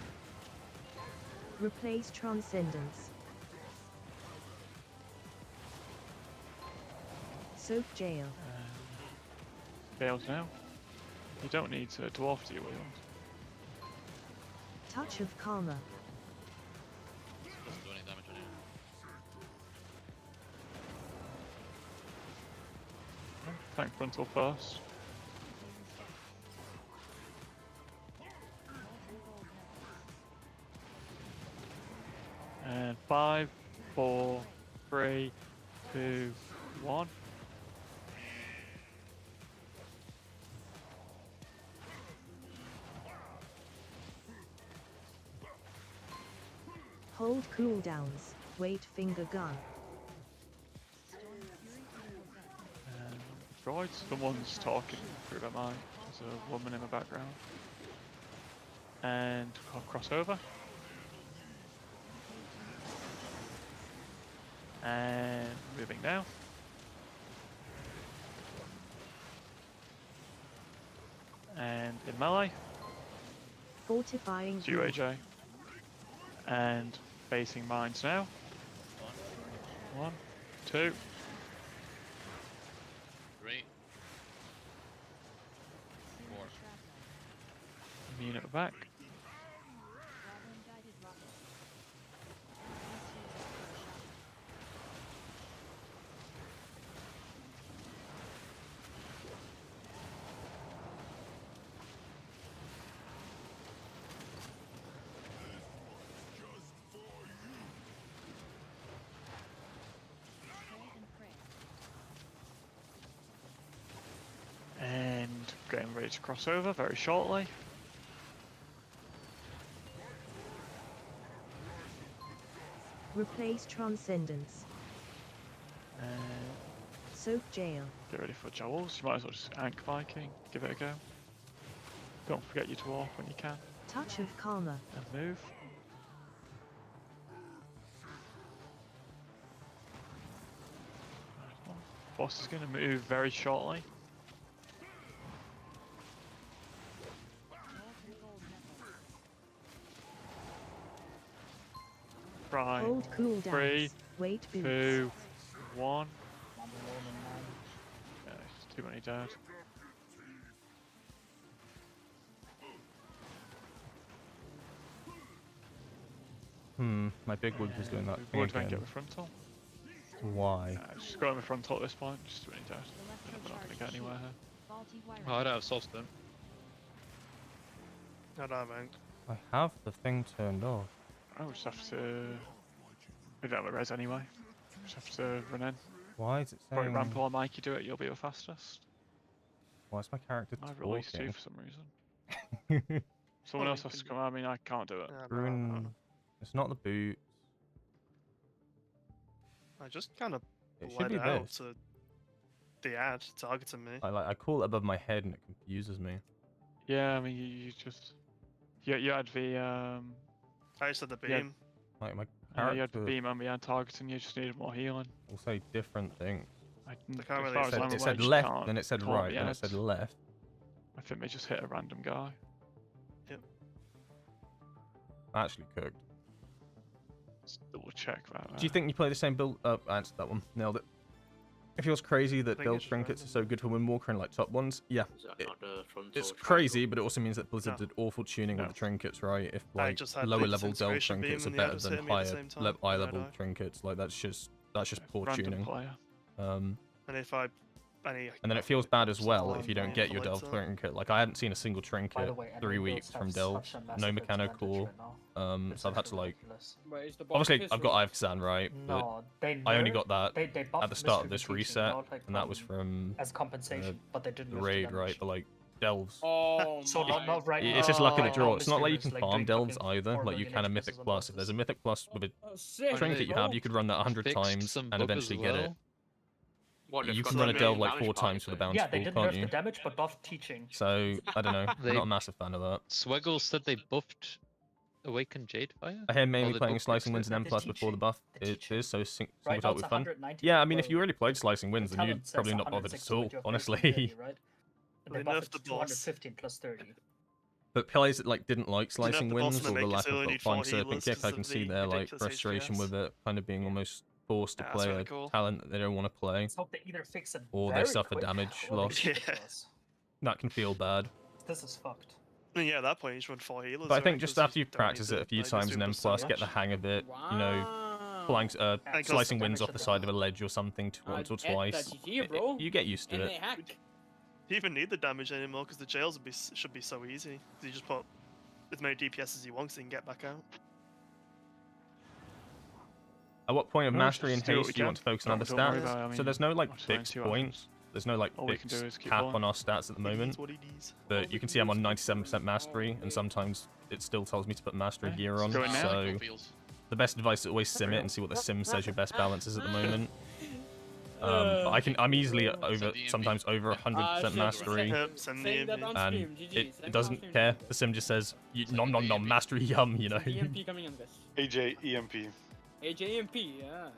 Replace Transcendence. Soak Jail. Gales now. You don't need to dwarf to your wheels. Touch of Karma. Doesn't do any damage on you. Tank frontal first. And 5, 4, 3, 2, 1. Hold cooldowns. Wait finger gun. And droids, someone's talking through the mic. There's a woman in the background. And cross over. And moving now. And in melee. Fortifying It's you, group. AJ. And facing mines now. 1, 2. 3. 4. Immune at the back. And getting ready to cross over very shortly. Replace Transcendence. Soak jail. Get ready for Joel's. You might as well just Ankh Viking. Give it a go. Don't forget your dwarf when you can. Touch of karma. And move. Boss is going to move very shortly. Right. Hold cooldowns. 3, Wait boots. 2, 1. Yeah, it's too many dead. My big wood was doing that thing Wood won't get again. the frontal. Why? Just go on the frontal at this point. Just too many dead. We're not going to get anywhere here. Oh, I don't have soul stone. No, no, man. I have the thing turned off. I just have to. We don't have a res anyway. Just have to run in. Why is it Probably saying... Rampel or Mikey do it, you'll be the fastest. Why is my character I released you talking? for some reason. Someone else has to come. I mean, I can't do it. Ruin... It's not the boot. I just kind of It should let be it out this. to the ad targeting me. I call it above my head and it confuses me. Yeah, I mean, you just. You had the. I just had the beam. Yeah. Like my You had the character beam and behind targeting, you just needed more healing. will say different things. They can't As really far as say I'm It aware, said you left, can't then it said call right, the then it ads. said left. I think they just hit a random guy. I actually cooked. Let's double check that. Do you think you play the same build? I answered that one. Nailed it. It feels crazy that think delve it's trinkets are so good for Windwalker and like top ones. Yeah, Is that not the frontal it's track crazy, or- but it also means that Blizzard No. did awful tuning with the trinkets, right? If I like just had lower the level delve disintegration beam trinkets are and the better others than hit me at the higher same time, eye and I level died. trinkets, like that's just poor Random tuning. player. Um, And if I. and then it feels bad as Just well one if you don't lane get for your delve later. trinket. Like I hadn't seen a single By trinket the way, 3 enemy weeks builds have from delve. such a No massive mechanical. advantage right now. So I've had to like. But it's the boss Obviously, history. I've got Ivsan right, but No, they I only nerfed- got that they buffed at the start of mystery this teaching, reset, not, like, and that was from as compensation, but they didn't the nerf raid, damage. right? But like delves. Oh So my not right now. It's just luck of the right draw. now, It's not like you Mystery can is, like, farm doing delves fucking either. 4 Like you million can a HPs mythic on plus. If there's a mythic plus with a sick, trinket you have, you could run that 100 Fixed times some and bug as eventually get it. well. What, they've You got can the run a delve main like damage 4 party times with a thing. bounce Yeah, they pool, didn't can't nerf the you? damage, but buffed teaching. So I don't know. I'm They- not a massive fan of that. Swiggle said they buffed Awakened Jadefire? I hear Or mainly they playing buffed Slicing it? Winds and M The plus before the teaching- buff. the It teaching. is so singled Right now out it's with fun. 190. Yeah, I mean, if well, you already played Slicing Winds, then you'd talent says probably not bother at 160, all, but you have honestly. 30, right? And They they buff nerfed it the to boss. 215 plus 30. But players that like didn't like Slicing the boss Winds and or they the make lack it so of they like, need Flying 4 Serpent healers Kick, 'cause I of can see the their like ridiculous frustration HPS. with it kind of being almost forced to Yeah, that's play really a cool. talent that they don't want to play, Let's hope they either fix it or they very suffer quick, damage or they loss. give it to Yeah. us. That can feel bad. This is fucked. And yeah, at that point you just run 4 healers. But I right? think just 'Cause after you you've don't need practiced to it a few play times in super M so plus, get the much. hang of it, you know, Wow. flying, And slicing the winds damage off that the they side do. of a ledge or something once or Get that twice. GG, bro. You get used to And it. they hack. You even need the damage anymore because the jails should be so easy. 'Cause you just put as many DPS as you want so you can get back out. At what point of No, mastery and just do what we haste do you want to can. focus on other Don't worry stats? about it, I So mean, there's no like I'll just wait and fixed see what point. happens. There's no like All we can do is fixed keep cap going. on our stats at the moment. That's what it is. But you can see I'm on 97% mastery, and sometimes it still tells me to put mastery Okay, gear let's on. go in now. So the best advice is always sim it and see what the sim says your best balance is at the moment. But I'm easily over, sometimes over 100% mastery, Yep, send the Saying that EMP. on and stream, GG. it Saying that on doesn't stream, care. GG. The sim just says, nom nom nom, mastery yum, you know. EMP coming in, guys. AJ EMP. AJMP, yeah.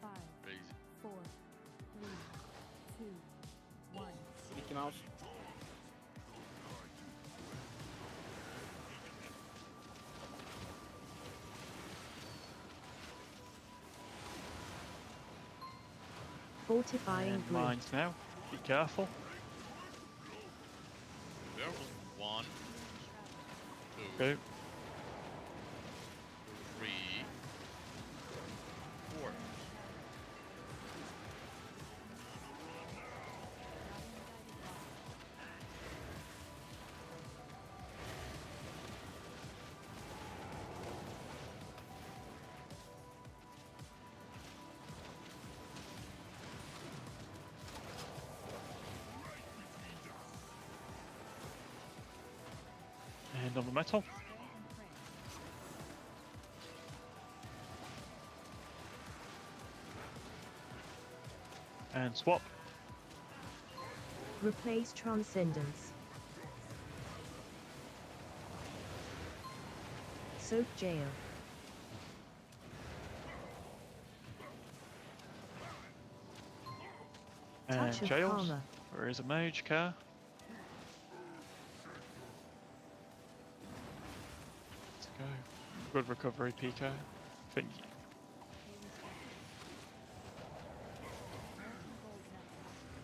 5, 4, 3, 2, 1. Mickey Mouse. Fortifying And grid. mines now. Be careful. Careful. 1, 2, Go. 3, 4. And on the metal. And swap. Replace Transcendence. Soak Jail. And Touch of jails. Karma. Where is a mage care? Let's go. Good recovery, PK. Think.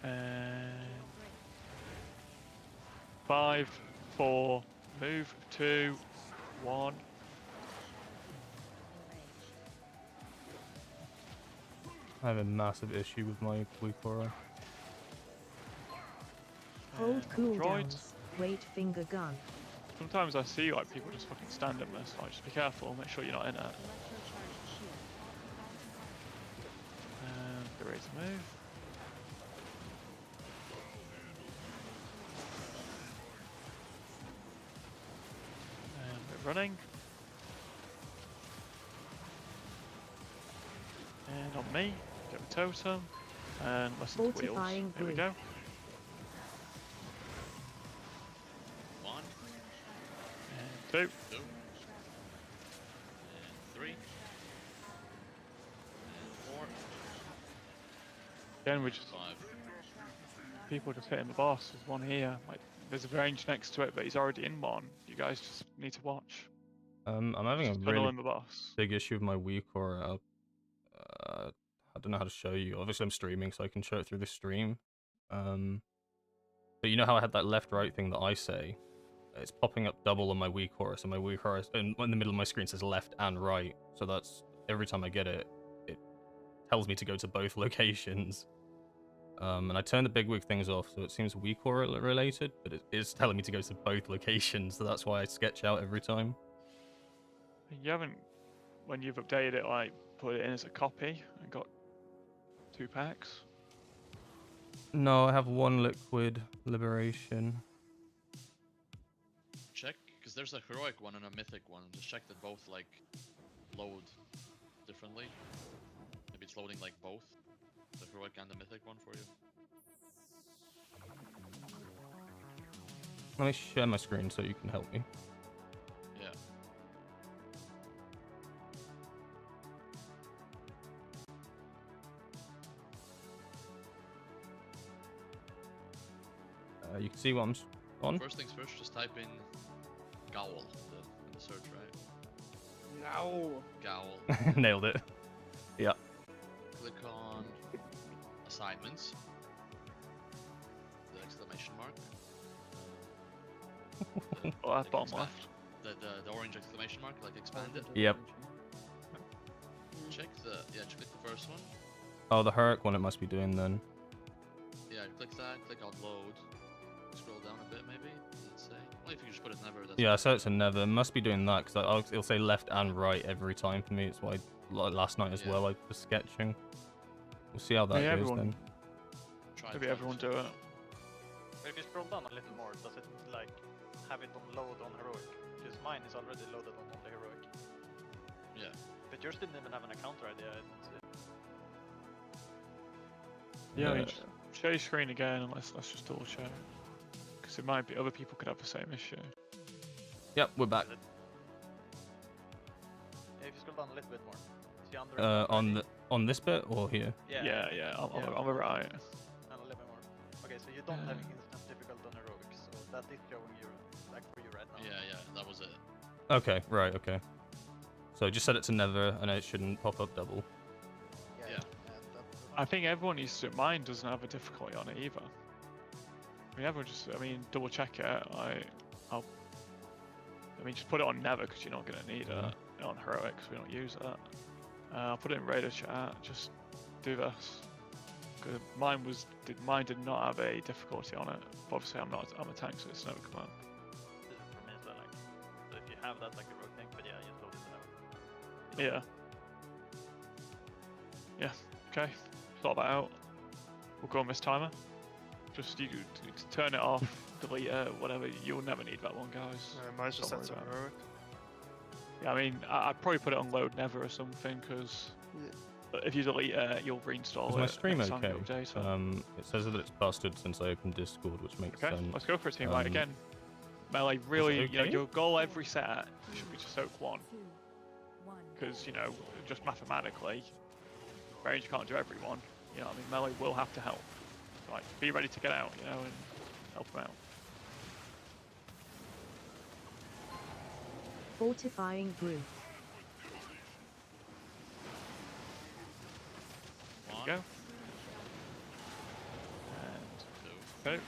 And 5, 4, move, 2, 1. I have a massive issue with my weak aura. Hold Droid. cooldowns. Wait finger gun. Sometimes I see like people just fucking stand in this, like just be careful, make sure you're not in it. And get ready to move. And we're running. And on me, get the totem, and listen to wheels. Fortifying Here we group. go. 1, And 2. 2, and 3, and 4, Again, we just 5. people just hitting the boss. There's one here. Like there's a range next to it, but he's already in one. You guys just need to watch. I'm having a Just really tunneling the boss. big issue with my weak aura. I don't know how to show you. Obviously, I'm streaming, so I can show it through the stream. But you know how I had that left-right thing that I say? It's popping up double on my weak aura, so my weak aura in the middle of my screen says left and right. So that's every time I get it, it tells me to go to both locations. And I turn the big weak things off, so it seems weak aura related, but it is telling me to go to both locations, so that's why I sketch out every time. You haven't, when you've updated it, like put it in as a copy and got 2 packs. No, I have 1 liquid liberation. Check, because there's a heroic one and a mythic one. Just check that both like load differently. Maybe it's loading like both, the heroic and the mythic one for you. Let me share my screen so you can help me. Yeah. You can see what I'm on. First things first, just type in Gowl in the search, right? No. Gowl. Nailed it. Yeah. Click on assignments. The exclamation mark. Oh, that's like bottom expand- left. The orange exclamation mark, like expand it. Yep. Check click the first one. Oh, the heroic one it must be doing then. Yeah, click that, click on load. Scroll down a bit maybe. Does it say? Well, if you just put it never, that's Yeah, so it's a never. It must be doing that because it'll say left and right every time for me. It's why last night as Yeah. well I was sketching. We'll see how that Yeah, goes everyone- then. Maybe everyone do it. But if you scroll down a little more, does it like have it on load on heroic? Because mine is already loaded on the heroic. Yeah. But yours didn't even have an encounter idea. Yeah, I mean, share your screen again and let's just double check. Because it might be other people could have the same issue. Yep, we're back. Yeah, if you scroll down a little bit more. See under On this bit or here? Yeah. On the right. And a little bit more. Okay, so you don't have instant difficult on heroic, so that is showing you like for you right now. Yeah, that was it. Okay, right, okay. So just set it to never and it shouldn't pop up double. Yeah. I think everyone needs to. Mine doesn't have a difficulty on it either. I mean, everyone just. I mean, double check it. I mean, just put it on never because you're not gonna need it on heroic because we don't use it. I'll put it in radar chat. Just do this. Because mine did not have a difficulty on it. But obviously, I'm a tank, so it's never come up. This is for me, so like, so if you have that like a rogue thing, but yeah, you load it never. Yeah. Okay. Sort that out. We'll go on this timer. Just you turn it off, delete it, whatever. You'll never need that one, guys. Mine's just Don't set to worry about it. heroic. Yeah, I mean, I'd probably put it on load never or something, because if you delete it, you'll reinstall Is it. my stream next time you okay? update it. It says that it's busted since I opened Discord, which makes Okay, sense. let's go for a team fight again. Melee, it really, okay? your goal every set should be to soak one. Because, just mathematically, range can't do everyone. You know what I mean? Melee will have to help. Like, be ready to get out, and help them out. Fortifying group. There you go. And 2.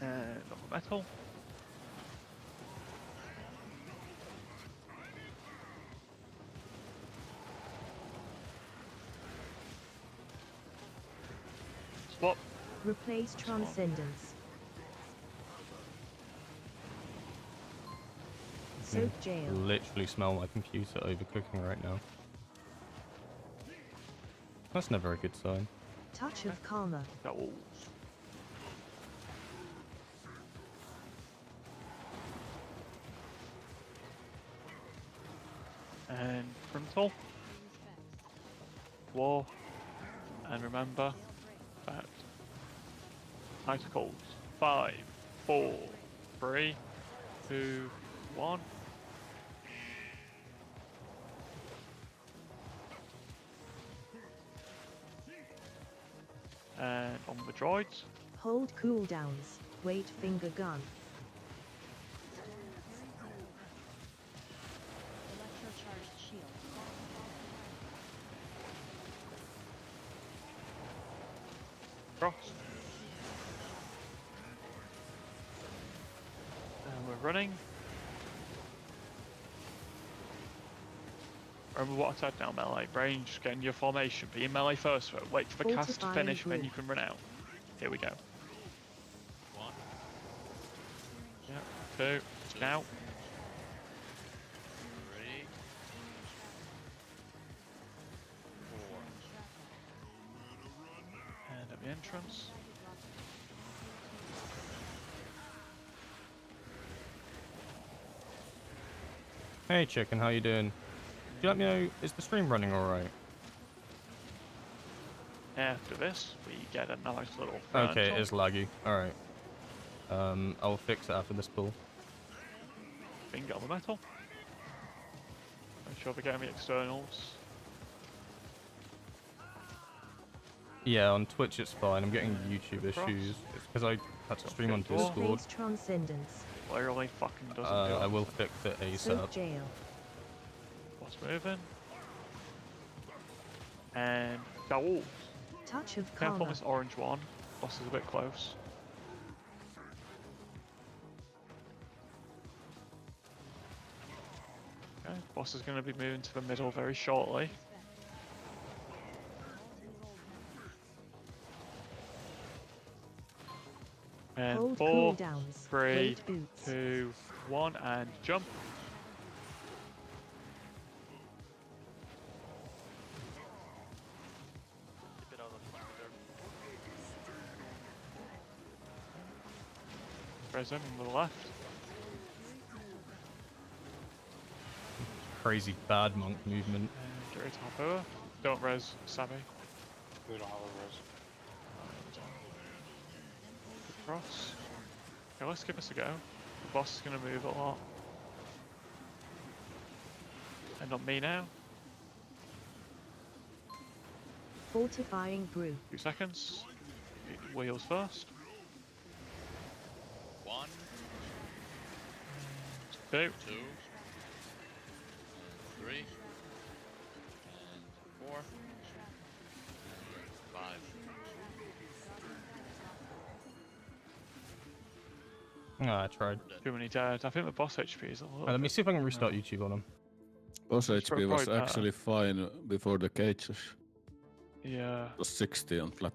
And double metal. Swap. Replace transcendence. Soak jail. Literally smell my computer overcooking right now. That's never a good sign. Touch of karma. Doubles. And frontal. War. And remember that tentacles. 5, 4, 3, 2, 1. And on the droids. Hold cooldowns. Wait finger gun. Electrocharged shield. Cross. And we're running. Remember what I said now, melee. Range, get in your formation. Be in melee first, but wait for the cast to Fortifying finish, and then group. you can run out. Here we go. 1, Yeah, 2, now. 3, 4. And at the entrance. Hey chicken, how you doing? Do you let me know, is the stream running alright? After this, we get a nice little Okay, it frontal. is laggy. Alright. I'll fix it after this pull. Finger on the metal. Make sure we get any externals. Yeah, on Twitch it's fine. I'm getting YouTube Cross. issues. It's because I had to stream on Okay, Discord. Replace transcendence. Clearly fucking doesn't do I it. will fix it Soak ASAP. jail. Boss moving. And double. Touch of Careful on karma. this orange one. Boss is a bit close. Okay, boss is going to be moving to the middle very shortly. And Hold 4, cooldowns. 3, Wait boots. 2, 1, and jump. Keep it out of the there. Present on the left. Crazy bad monk movement. And direct hop over. Don't res Savvy. They don't have a res. Cross. Okay, let's give this a go. The boss is going to move a lot. And not me now. Fortifying group. 2 seconds. Wheels first. 1, 2. 2, 3, and 4, 5. Ah, I tried. Too many dead. I think the boss HP is a little. Let me see if I can restart YouTube on him. Boss HP was probably actually fine before the cages. Yeah. It was 60 on flat.